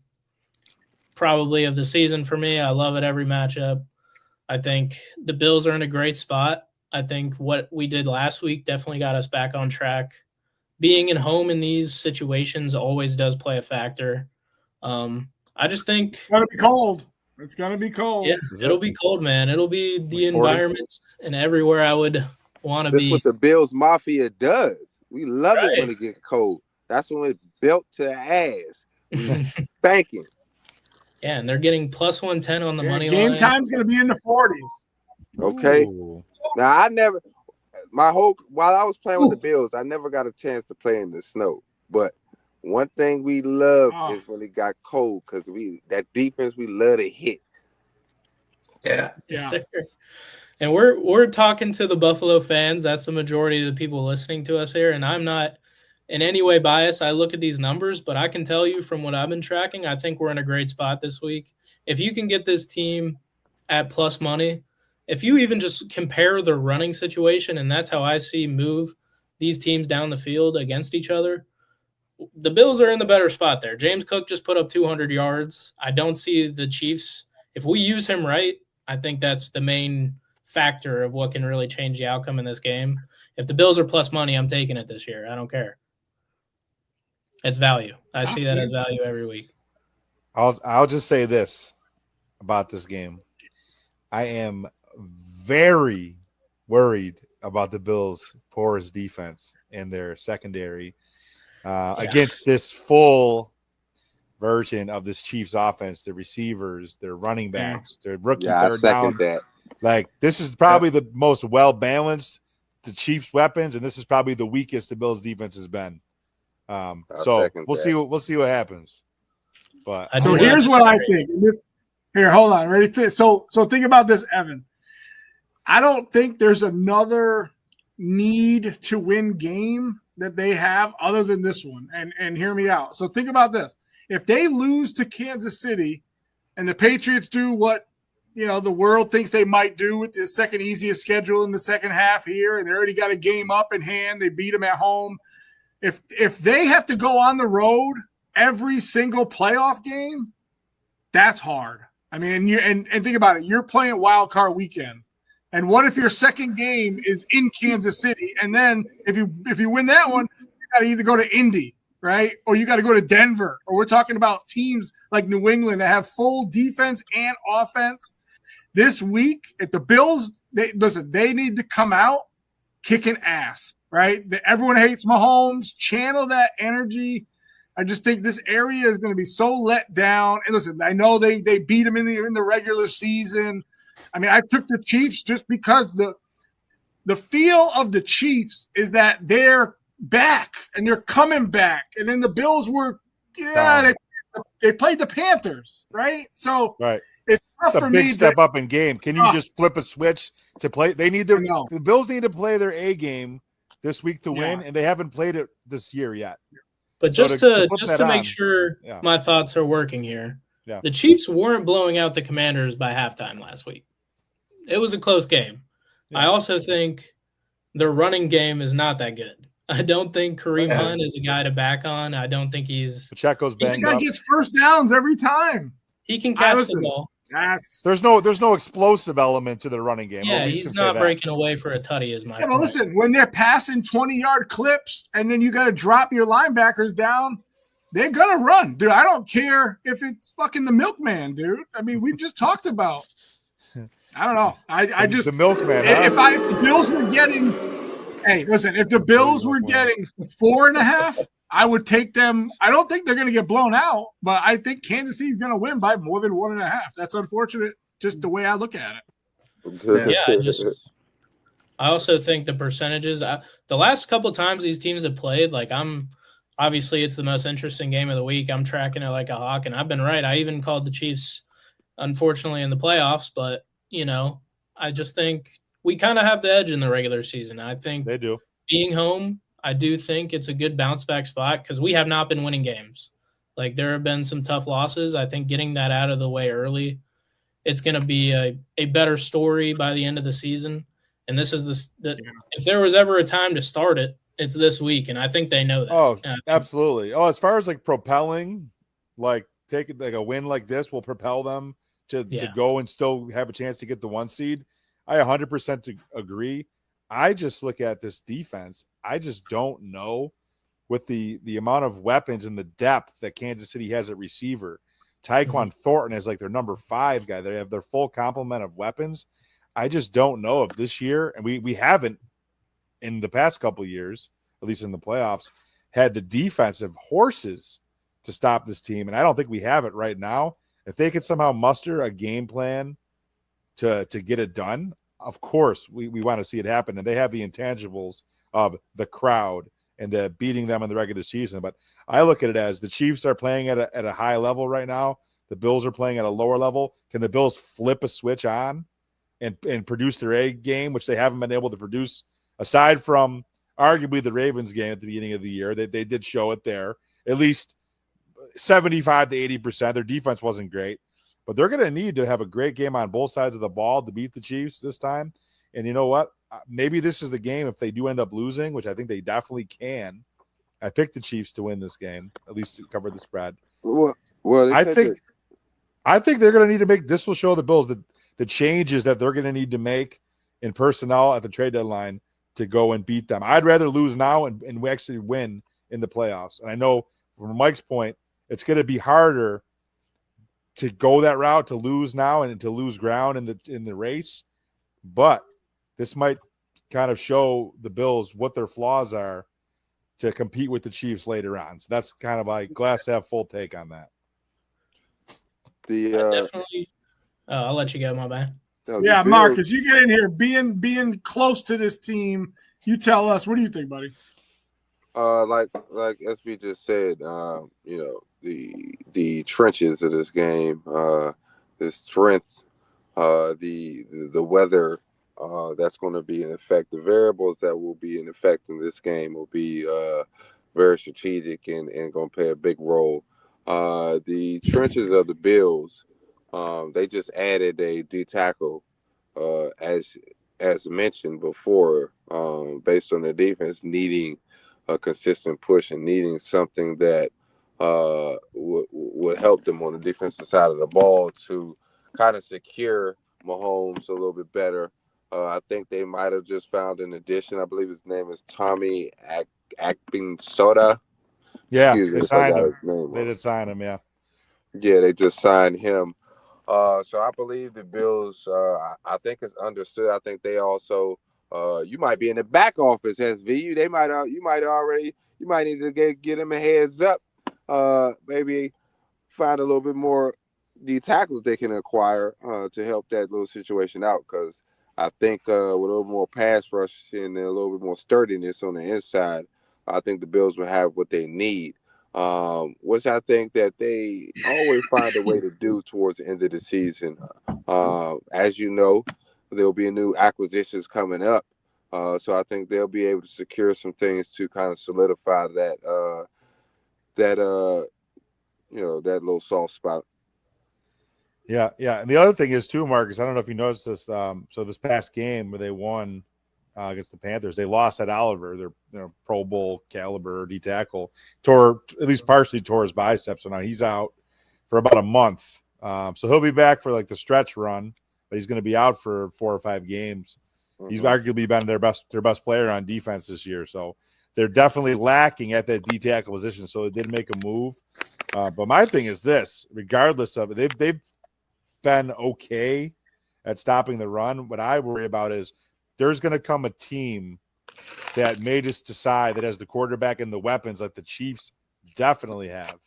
probably of the season for me. I love it every matchup. I think the Bills are in a great spot. I think what we did last week definitely got us back on track. Being at home in these situations always does play a factor. I just think it's gonna be cold. It's gonna be cold. Yeah, it'll be cold, man. It'll be the environment and everywhere I would want to be. That's what the Bills Mafia does. We love it when it gets cold. That's when it's built to ass. Spanking. Yeah, and they're getting plus 110 on the money game line. Game time's gonna be in the 40s. Okay. Ooh. Now while I was playing with the Bills, I never got a chance to play in the snow. But one thing we love is when it got cold, because that defense we love to hit. Yeah. And we're talking to the Buffalo fans. That's the majority of the people listening to us here. And I'm not in any way biased. I look at these numbers, but I can tell you from what I've been tracking, I think we're in a great spot this week. If you can get this team at plus money, if you even just compare the running situation, and that's how I see move these teams down the field against each other, the Bills are in the better spot there. James Cook just put up 200 yards. I don't see the Chiefs. If we use him right, I think that's the main factor of what can really change the outcome in this game. If the Bills are plus money, I'm taking it this year. I don't care. It's value. I see that as value every week. I'll just say this about this game. I am very worried about the Bills' porous defense and their secondary against this full version of this Chiefs offense, the receivers, their running backs, their rookie third down. That. Like, this is probably the most well-balanced the Chiefs' weapons, and this is probably the weakest the Bills' defense has been. So we'll see what happens. But so here's what I think. Here, hold on. Ready? So think about this, Evan. I don't think there's another need to win game that they have other than this one. And hear me out. So think about this. If they lose to Kansas City and the Patriots do what the world thinks they might do with the second easiest schedule in the second half here, and they already got a game up in hand, they beat them at home. If they have to go on the road every single playoff game, that's hard. I mean, and think about it. You're playing wild card weekend. And what if your second game is in Kansas City? And then if you win that one, you got to either go to Indy, right? Or you got to go to Denver. Or we're talking about teams like New England that have full defense and offense. This week, if the Bills, they need to come out kicking ass, right? Everyone hates Mahomes. Channel that energy. I just think this area is going to be so let down. And listen, I know they beat them in the regular season. I mean, I took the Chiefs just because the feel of the Chiefs is that they're back and they're coming back. And then the Bills were, they played the Panthers, right? So right. It's a big step up in game. Can you just flip a switch to play? They need to. The Bills need to play their A game this week to win, and they haven't played it this year yet. But just to make sure my thoughts are working here, the Chiefs weren't blowing out the Commanders by halftime last week. It was a close game. Yeah. I also think their running game is not that good. I don't think Kareem Hunt is a guy to back on. I don't think Pacheco's banged up. He gets first downs every time. He can catch the ball. There's no explosive element to the running game. Yeah, he's not breaking away for a tutty, is my point. But listen, when they're passing 20-yard clips and then you got to drop your linebackers down, they're going to run. Dude, I don't care if it's fucking the milkman, dude. I mean, we just talked about I don't know. I just – the milkman. If the Bills were getting – hey, listen, if the Bills were getting 4.5 – I would take them. I don't think they're going to get blown out, but I think Kansas City's going to win by more than 1.5. That's unfortunate, just the way I look at it. I also think the percentages. The last couple of times these teams have played, obviously it's the most interesting game of the week. I'm tracking it like a hawk, and I've been right. I even called the Chiefs, unfortunately, in the playoffs, but I just think we kind of have the edge in the regular season. I think they do. Being home, I do think it's a good bounce back spot because we have not been winning games. There have been some tough losses. I think getting that out of the way early, it's going to be a better story by the end of the season. And this is if there was ever a time to start it, it's this week. And I think they know that. Oh, absolutely. Oh, as far as propelling, taking a win like this will propel them to go and still have a chance to get the 1 seed. I 100% agree. I just look at this defense. I just don't know with the amount of weapons and the depth that Kansas City has at receiver. Tyquan Thornton is their number 5 guy. They have their full complement of weapons. I just don't know if this year, and we haven't in the past couple of years, at least in the playoffs, had the defensive horses to stop this team. And I don't think we have it right now. If they could somehow muster a game plan to get it done, of course, we want to see it happen. And they have the intangibles of the crowd and beating them in the regular season. But I look at it as the Chiefs are playing at a high level right now. The Bills are playing at a lower level. Can the Bills flip a switch on and produce their A game, which they haven't been able to produce, aside from arguably the Ravens game at the beginning of the year? They did show it there. At least 75 to 80%. Their defense wasn't great. but they're going to need to have a great game on both sides of the ball to beat the Chiefs this time. And you know what? Maybe this is the game if they do end up losing, which I think they definitely can. I picked the Chiefs to win this game, at least to cover the spread. Well, I think they're going to need to make this will show the Bills the changes that they're going to need to make in personnel at the trade deadline to go and beat them. I'd rather lose now and we actually win in the playoffs. And I know from Mike's point, it's going to be harder to go that route, to lose now and to lose ground in the race. But this might kind of show the Bills what their flaws are to compete with the Chiefs later on. So that's kind of like glass half full take on that. Definitely. I'll let you go, my bad. Yeah, Marcus, you get in here being close to this team. You tell us, what do you think, buddy? Like SB just said, you know, the trenches of this game, the strength, the weather, that's going to be in effect. The variables that will be in effect in this game will be very strategic and going to play a big role. The trenches of the Bills, they just added a D tackle, as mentioned before, based on their defense needing a consistent push and needing something that would help them on the defensive side of the ball to kind of secure Mahomes a little bit better. I think they might have just found an addition. I believe his name is Tommy Akpingsoda. Yeah, they signed him. They did sign him, yeah. Yeah, they just signed him. So I believe the Bills, I think it's understood. I think they also, you might be in the back office, SVU. You might need to get them a heads up. Maybe find a little bit more the tackles they can acquire to help that little situation out. Because I think with a little more pass rush and a little bit more sturdiness on the inside, I think the Bills will have what they need. Which I think that they always find a way to do towards the end of the season. As you know, there'll be new acquisitions coming up. So I think they'll be able to secure some things to kind of solidify that little soft spot. Yeah. And the other thing is too, Marcus, I don't know if you noticed this. So this past game where they won against the Panthers, they lost at Oliver, their Pro Bowl caliber D tackle, at least partially tore his biceps. So now he's out for about a month. So he'll be back for like the stretch run, but he's going to be out for 4 or 5 games. Mm-hmm. He's arguably been their best player on defense this year. So they're definitely lacking at that D tackle position. So they did make a move. But my thing is this, regardless of it, they've been okay at stopping the run. What I worry about is there's going to come a team that may just decide that has the quarterback and the weapons like the Chiefs definitely have.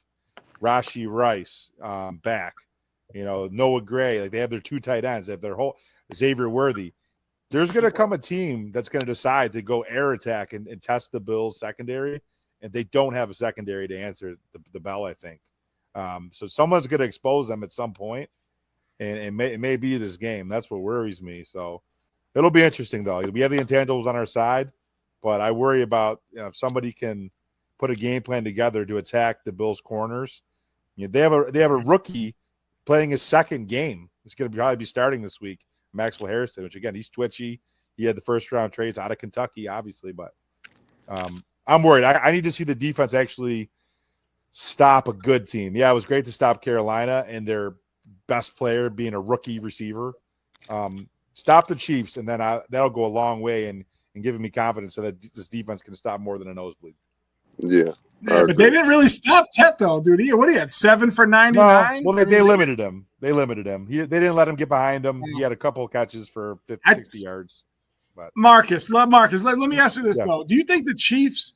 Rashee Rice back, Noah Gray, like they have their 2 tight ends, they have their whole Xavier Worthy. There's going to come a team that's going to decide to go air attack and test the Bills secondary, and they don't have a secondary to answer the bell, I think. So someone's going to expose them at some point, and it may be this game. That's what worries me. So it'll be interesting, though. We have the intangibles on our side, but I worry about if somebody can put a game plan together to attack the Bills' corners. They have a rookie playing his second game. He's going to probably be starting this week, Maxwell Harrison, which, again, he's twitchy. He had the first-round trades out of Kentucky, obviously, but I'm worried. I need to see the defense actually stop a good team. Yeah, it was great to stop Carolina and their best player being a rookie receiver. Stop the Chiefs, and then that'll go a long way in giving me confidence that this defense can stop more than a nosebleed. Yeah, but they didn't really stop Tet, though, dude. What he had 7 for 99? No, well, they limited him. They didn't let him get behind him. He had a couple of catches for 50, 60 yards. But Marcus, let me ask you this, though. Do you think the Chiefs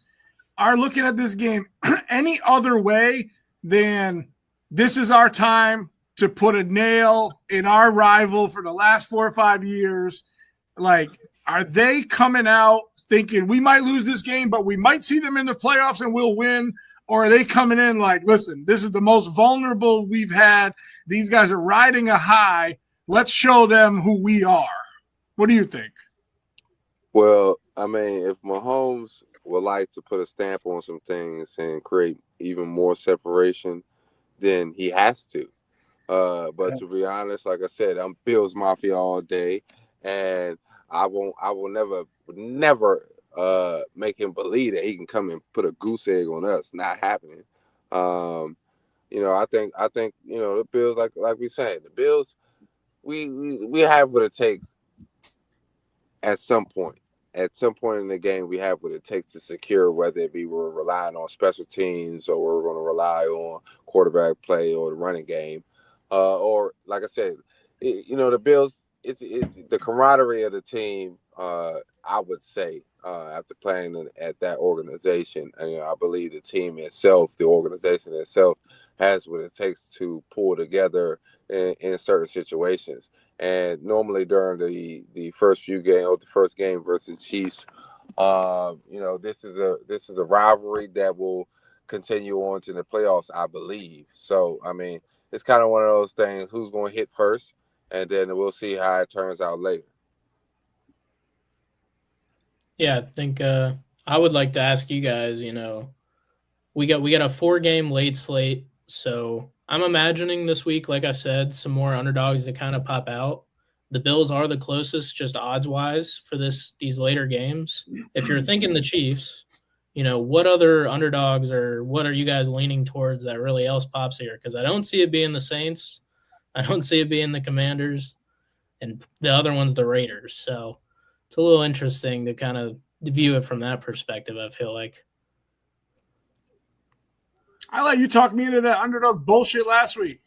are looking at this game any other way than this is our time to put a nail in our rival for the last 4 or 5 years? Like, are they coming out thinking we might lose this game, but we might see them in the playoffs and we'll win? Or are they coming in like, listen, this is the most vulnerable we've had. These guys are riding a high. Let's show them who we are. What do you think? Well, I mean, if Mahomes would like to put a stamp on some things and create even more separation, then he has to. But to be honest, like I said, I'm Bills Mafia all day, and I will never make him believe that he can come and put a goose egg on us. Not happening. I think the Bills, like we said, the Bills, we have what it takes at some point. At some point in the game, we have what it takes to secure, whether it be we're relying on special teams or we're going to rely on quarterback play or the running game. Or like I said, the Bills, it's the camaraderie of the team. I would say after playing at that organization, and I believe the team itself, the organization itself, has what it takes to pull together in certain situations. And normally during the first few games, or the first game versus Chiefs, this is a rivalry that will continue on to the playoffs, I believe. So I mean, it's kind of one of those things: who's going to hit first, and then we'll see how it turns out later. Yeah, I think I would like to ask you guys. We got a 4-game late slate, so I'm imagining this week, like I said, some more underdogs that kind of pop out. The Bills are the closest, just odds-wise, for these later games. If you're thinking the Chiefs, what other underdogs or what are you guys leaning towards that really else pops here? Because I don't see it being the Saints. I don't see it being the Commanders. And the other one's the Raiders. So it's a little interesting to kind of view it from that perspective, I feel like. I let you talk me into that underdog bullshit last week.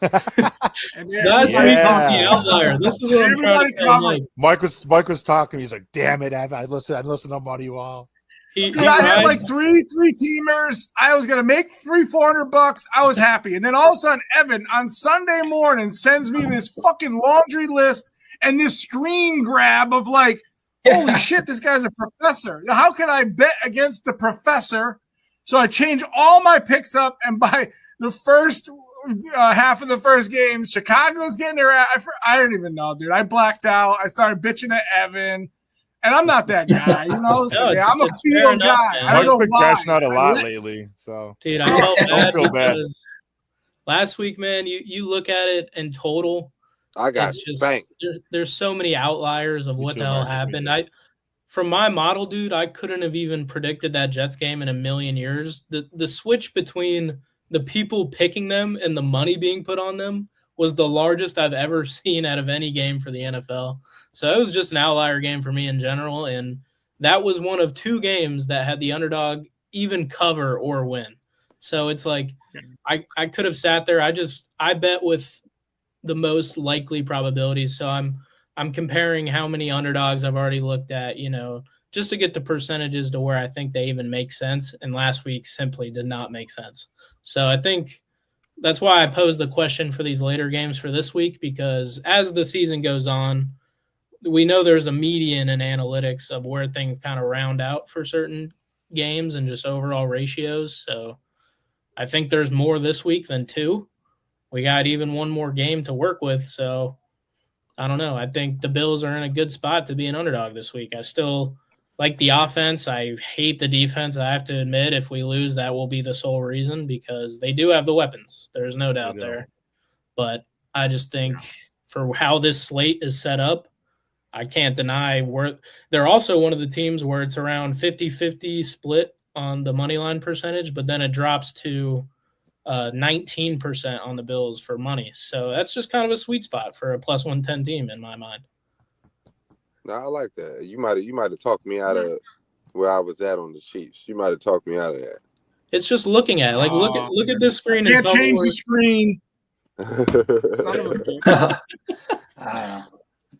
And then Last week was the outlier. This is what I'm trying to tell Mike. Mike was talking. He's like, "Damn it, I listen to Money Wall." I had like three teamers. I was gonna make $400. I was happy, and then all of a sudden, Evan on Sunday morning sends me this fucking laundry list and this screen grab of like, holy shit, this guy's a professor. How can I bet against the professor? So I changed all my picks up, and by the first half of the first game, Chicago's getting their ass. I don't even know, dude. I blacked out. I started bitching at Evan. And I'm not that guy, I'm a field guy. Mike's been crashing out a lot lately, so dude, I felt bad because last week, man, you look at it in total. I got spanked. There's so many outliers of what the hell happened. From my model, dude, I couldn't have even predicted that Jets game in a million years. The switch between the people picking them and the money being put on them was the largest I've ever seen out of any game for the NFL. So it was just an outlier game for me in general. And that was one of 2 games that had the underdog even cover or win. So it's like I could have sat there. I bet with the most likely probabilities. So I'm comparing how many underdogs I've already looked at, just to get the percentages to where I think they even make sense. And last week simply did not make sense. So I think that's why I posed the question for these later games for this week, because as the season goes on, we know there's a median in analytics of where things kind of round out for certain games and just overall ratios. So I think there's more this week than 2. We got even one more game to work with. So I don't know. I think the Bills are in a good spot to be an underdog this week. I still like the offense. I hate the defense. I have to admit, if we lose, that will be the sole reason, because they do have the weapons. There's no doubt there. But I just think for how this slate is set up, I can't deny they're also one of the teams where it's around 50-50 split on the money line percentage, but then it drops to 19% on the Bills for money. So that's just kind of a sweet spot for a plus 110 team in my mind. No, I like that. You might have talked me out of where I was at on the Chiefs. You might have talked me out of that. It's just looking at it. Like look at this screen. I can't change the screen. Son of a bitch.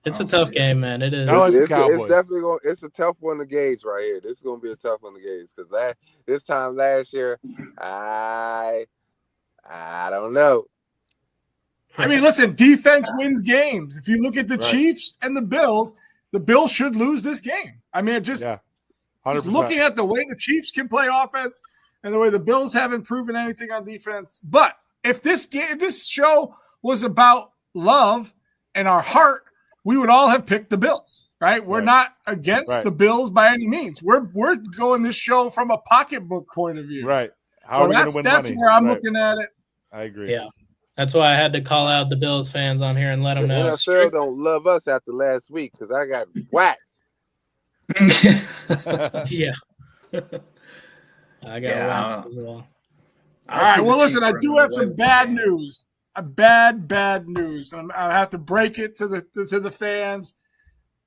It's a tough game, man. It is. It's definitely it's a tough one to gauge right here. This is gonna be a tough one to gauge because this time last year, I don't know. I mean, listen, defense wins games. If you look at the Chiefs and the Bills should lose this game. I mean, just looking at the way the Chiefs can play offense and the way the Bills haven't proven anything on defense. But if this show was about love and our heart, we would all have picked the Bills, right? We're not against the Bills by any means. We're going this show from a pocketbook point of view. Right. How are we going to win money? That's where I'm looking at it. I agree. Yeah. That's why I had to call out the Bills fans on here and let them The know. NFL don't love us after last week because I got waxed. Yeah. I got waxed as well. All right. Well, listen, I do have some bad news. Bad news. I have to break it to the fans.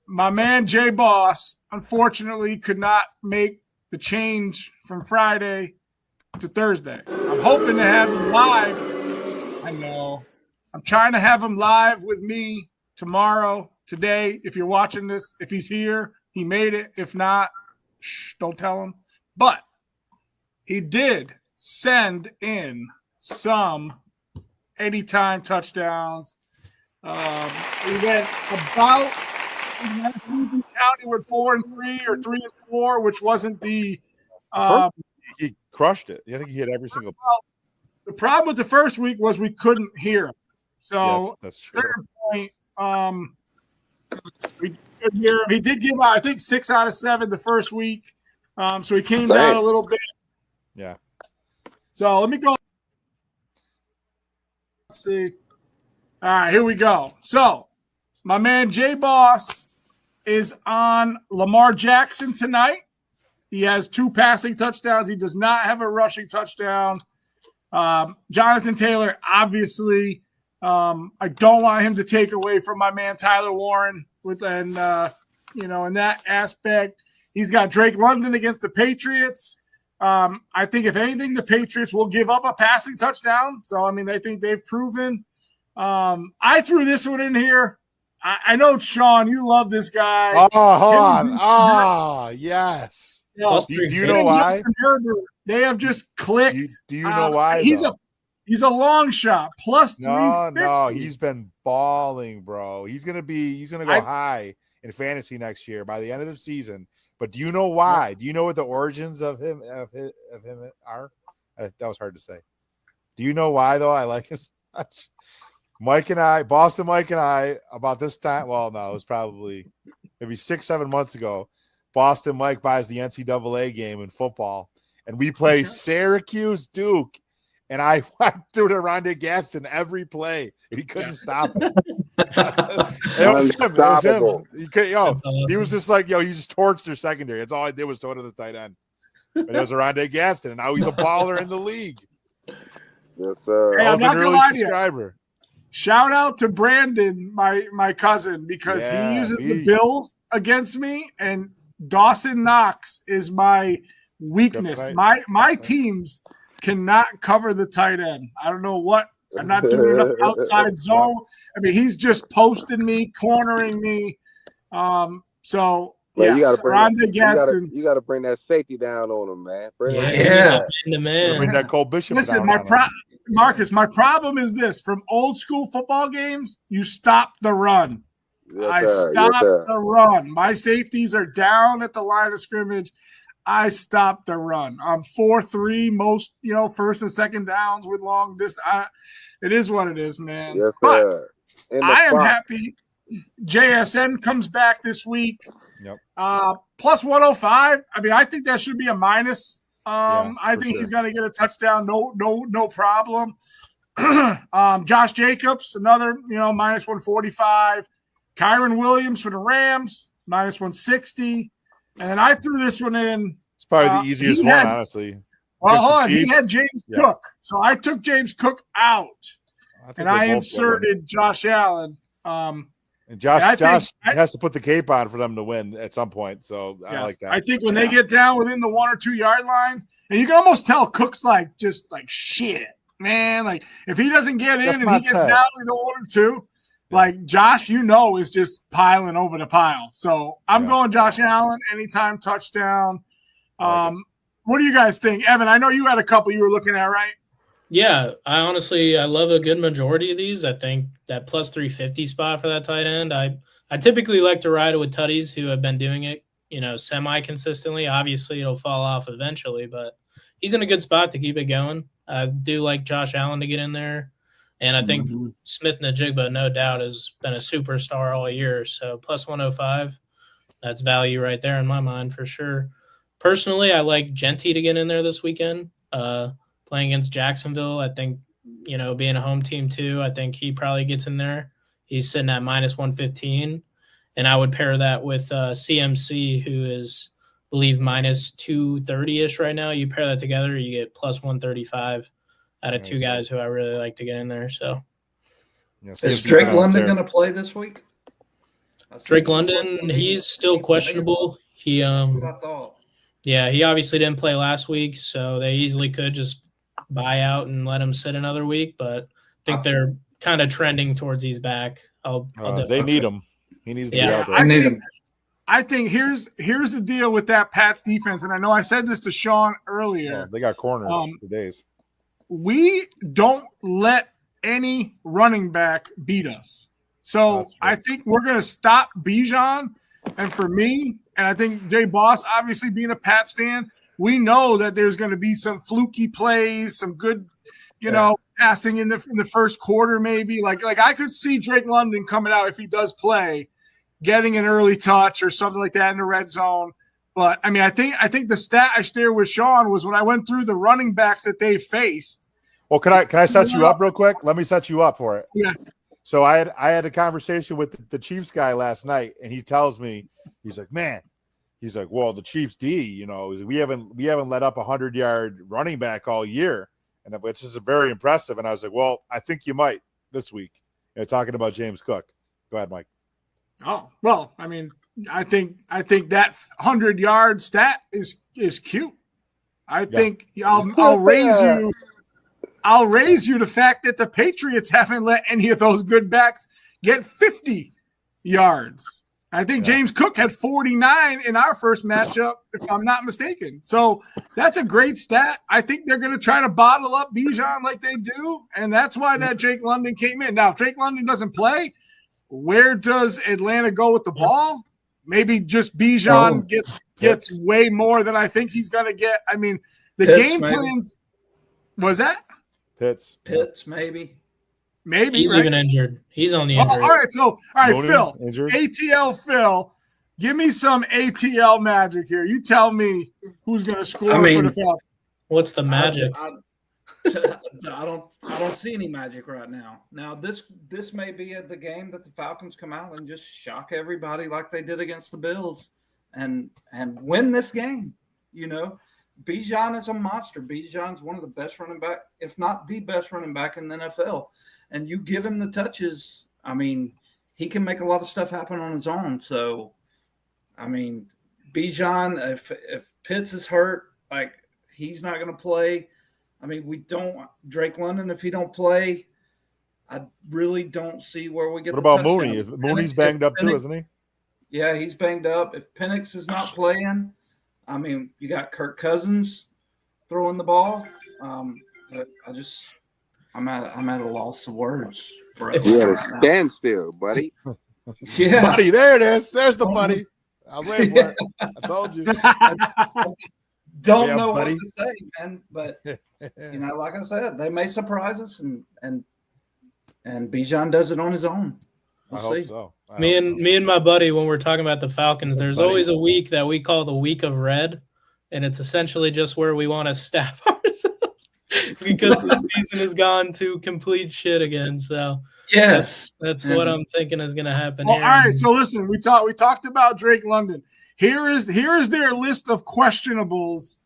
My man Jay Boss, unfortunately, could not make the change from Friday to Thursday. I'm hoping to have him live. I know. I'm trying to have him live with me tomorrow, today. If you're watching this, if he's here, he made it. If not, don't tell him. But he did send in some anytime touchdowns. We went about County with 4-3 or 3-4, which wasn't the. He crushed it. I think he hit every single. The problem with the first week was we couldn't hear him. So yes, that's true. Third point, we could hear him. He did give out, I think, 6 out of 7 the first week. So he came down a little bit. Yeah. So let me go. Let's see. All right, here we go. So my man Jay Boss is on Lamar Jackson tonight. He has 2 passing touchdowns. He does not have a rushing touchdown. Jonathan Taylor, obviously, I don't want him to take away from my man Tyler Warren in that aspect. He's got Drake London against the Patriots. I think if anything, the Patriots will give up a passing touchdown. So, I mean, I think they've proven. I threw this one in here. I know, Sean, you love this guy. Oh, hold on. Yes. No, do you know why? They have just clicked. Do you know why? He's a long shot plus 350. No, he's been balling, bro. He's gonna go high in fantasy next year by the end of the season. But do you know why? Do you know what the origins of him are? That was hard to say. Do you know why though? I like him so much. Boston Mike and I, about this time. Well, no, it was probably maybe 6-7 months ago. Boston Mike buys the NCAA game in football, and we play Syracuse Duke, and I went through to Rondé Gaston every play, and he couldn't stop it. It was him. He was just like, he just torched their secondary. That's all I did was throw to the tight end. But it was Rondé Gaston, and now he's a baller in the league. Yes, sir. Hey, I was an early subscriber. Shout out to Brandon, my cousin, because he uses the Bills against me, and Dawson Knox is my weakness. My teams cannot cover the tight end. I don't know what. I'm not doing enough outside zone. I mean, he's just posting me, cornering me. You got to bring that safety down on him, man. Bring that Cole Bishop. Listen, Marcus, my problem is this: from old school football games, you stop the run. I stop the run. My safeties are down at the line of scrimmage. I stop the run. I'm 4-3 most, first and second downs with long distance. It is what it is, man. Yes, sir. But I am happy. JSN comes back this week. Yep. Plus 105. I mean, I think that should be a minus. I think he's going to get a touchdown. No problem. Josh Jacobs, another, minus 145. Kyron Williams for the Rams, minus 160. And then I threw this one in. It's probably the easiest one, honestly. Well, hold on. He had James Cook. So I took James Cook out. And I inserted Josh Allen. And Josh has to put the cape on for them to win at some point. So I like that. I think when they get down within the 1 or 2 yard line, and you can almost tell Cook's just shit, man. Like if he doesn't get in and he gets down in the 1 or 2, like Josh, is just piling over the pile. So I'm going Josh Allen, anytime touchdown. What do you guys think? Evan, I know you had a couple you were looking at, right? Yeah, I love a good majority of these. I think that plus 350 spot for that tight end. I typically like to ride it with tutties who have been doing it, semi-consistently. Obviously, it'll fall off eventually, but he's in a good spot to keep it going. I do like Josh Allen to get in there. And I think Smith-Njigba, no doubt, has been a superstar all year. So plus 105, that's value right there in my mind for sure. Personally, I like Genty to get in there this weekend. Playing against Jacksonville, I think being a home team too, I think he probably gets in there. He's sitting at minus 115. And I would pair that with CMC, who is, I believe, minus 230-ish right now. You pair that together, you get plus 135 out of two guys who I really like to get in there. So, is Drake London going to play this week? Drake London, he's still questionable. He he obviously didn't play last week, so they easily could just buy out and let him sit another week. But I think they're kind of trending towards he's back. They need him. He needs to be out there. I think here's the deal with that Pats defense, and I know I said this to Sean earlier. They got corners for days. We don't let any running back beat us. So I think we're going to stop Bijan. And for me, and I think Jay Boss, obviously being a Pats fan, we know that there's going to be some fluky plays, some good, passing in the first quarter maybe. Like I could see Drake London coming out if he does play, getting an early touch or something like that in the red zone. But I mean, I think the stat I shared with Sean was when I went through the running backs that they faced. Well, can I set you up real quick? Let me set you up for it. Yeah. So I had a conversation with the Chiefs guy last night, and he tells me, he's like, well, the Chiefs D, we haven't let up 100-yard running back all year, and which is very impressive. And I was like, well, I think you might this week. Talking about James Cook. Go ahead, Mike. Oh, well, I mean, I think that 100-yard stat is cute. I think I'll raise you. I'll raise you the fact that the Patriots haven't let any of those good backs get 50 yards. I think James Cook had 49 in our first matchup, if I'm not mistaken. So that's a great stat. I think they're going to try to bottle up Bijan like they do, and that's why that Drake London came in. Now, if Drake London doesn't play, where does Atlanta go with the ball? Maybe just Bijan gets way more than I think he's going to get. I mean, the game plans – was that? Pitts, maybe. He's right? even injured. He's on the injury. All right, Mooney, Phil. injured? ATL Phil, give me some ATL magic here. You tell me who's going to score for the Falcons. What's the magic? I don't see any magic right now. Now this may be the game that the Falcons come out and just shock everybody like they did against the Bills, and win this game. Bijan is a monster. Bijan's one of the best running back, if not the best running back in the NFL. And you give him the touches, I mean, he can make a lot of stuff happen on his own. So, I mean, Bijan, if Pitts is hurt, he's not going to play. I mean, Drake London, if he don't play, I really don't see where we get the touchdown. What about Mooney? Mooney's banged up too, isn't he? Yeah, he's banged up. If Penix is not playing, I mean, you got Kirk Cousins throwing the ball. I'm at a loss of words. You had a standstill, buddy. Yeah, buddy, there it is. There's the buddy. I was waiting for it. I told you. Don't know buddy. What to say, man. But like I said, they may surprise us, and Bijan does it on his own. We'll see. So. Me and my buddy, when we're talking about the Falcons, there's always a week that we call the week of red, and it's essentially just where we want to stab ourselves because the season has gone to complete shit again. So yes, that's what I'm thinking is going to happen. Well, all right. So listen, we talked about Drake London. Here is their list of questionables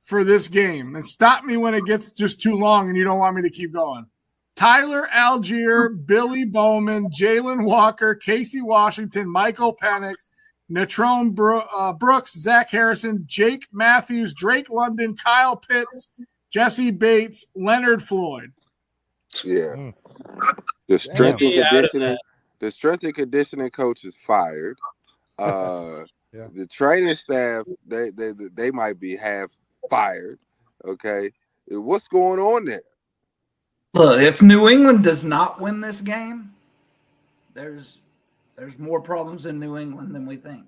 for this game, and stop me when it gets just too long and you don't want me to keep going. Tyler Algier, Billy Bowman, Jalen Walker, Casey Washington, Michael Penix, Natrone Brooks, Zach Harrison, Jake Matthews, Drake London, Kyle Pitts, Jesse Bates, Leonard Floyd. Yeah. The strength and conditioning coach is fired. The training staff, they might be half fired. Okay. What's going on there? Look, if New England does not win this game, there's more problems in New England than we think.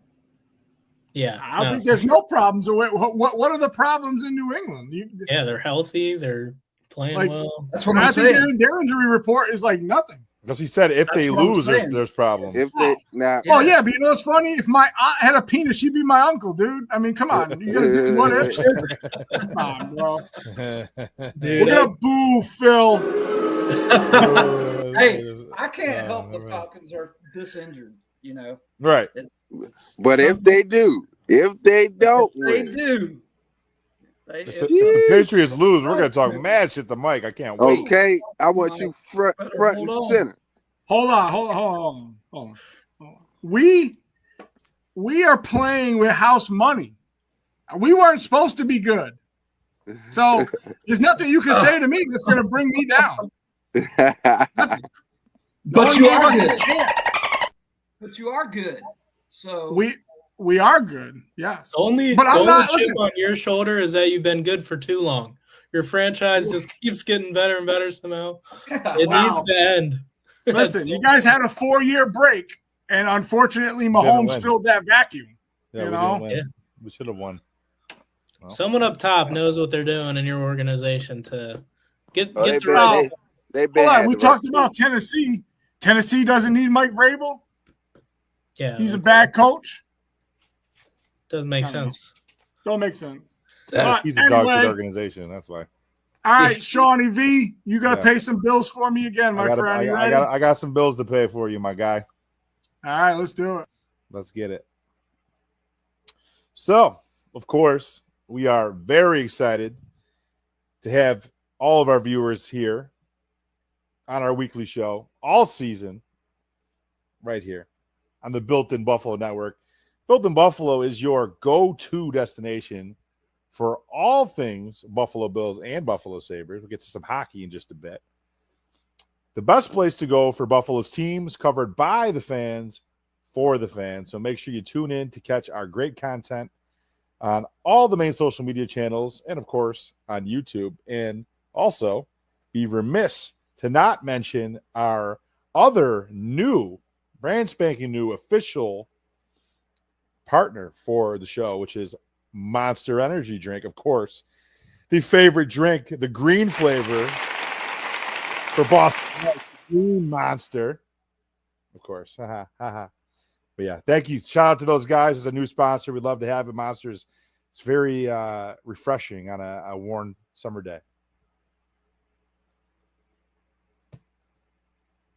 Yeah, I don't think there's no problems. What are the problems in New England? They're healthy. They're playing well. That's what I'm saying. Their injury report is like nothing. Because he said if they lose, there's problems. If they now, well, yeah, but you know what's funny? If my aunt had a penis, she'd be my uncle, dude. I mean, come on, you gotta do what ifs. Come on, bro. Dude, we're gonna boo Phil. Hey, I can't help the Falcons are this injured, Right. But if they do, if they don't They win, do. If the Patriots lose, we're going to talk mad shit to Mike. I can't wait. okay, I want you front and center. Hold on. We are playing with house money. We weren't supposed to be good. So there's nothing you can say to me that's going to bring me down. But you are good. But you are good. So we are good. Yes. The only chip on your shoulder is that you've been good for too long. Your franchise just keeps getting better and better somehow. It needs to end. Listen, you guys had a 4-year break, and unfortunately, Mahomes filled that vacuum. Yeah, we should have won. Well. Someone up top knows what they're doing in your organization to get the right. Hold on, we talked about Tennessee. Tennessee doesn't need Mike Vrabel. Yeah, he's a bad coach. Doesn't make sense. Don't make sense. He's a dog shit organization. That's why. All right, Shawnee V, you got to pay some bills for me again, my friend. I got some bills to pay for you, my guy. All right, let's do it. Let's get it. So, of course, we are very excited to have all of our viewers here on our weekly show all season right here on the Built in Buffalo Network. Built in Buffalo is your go-to destination for all things Buffalo Bills and Buffalo Sabres. We'll get to some hockey in just a bit. The best place to go for Buffalo's teams, covered by the fans, for the fans. So make sure you tune in to catch our great content on all the main social media channels and, of course, on YouTube. And also be remiss to not mention our other new, brand spanking new official partner for the show, which is Monster Energy drink. Of course, the favorite drink, the green flavor for Boston, Green Monster. Of course. But yeah, thank you. Shout out to those guys as a new sponsor. We'd love to have it. Monsters. It's very refreshing on a warm summer day.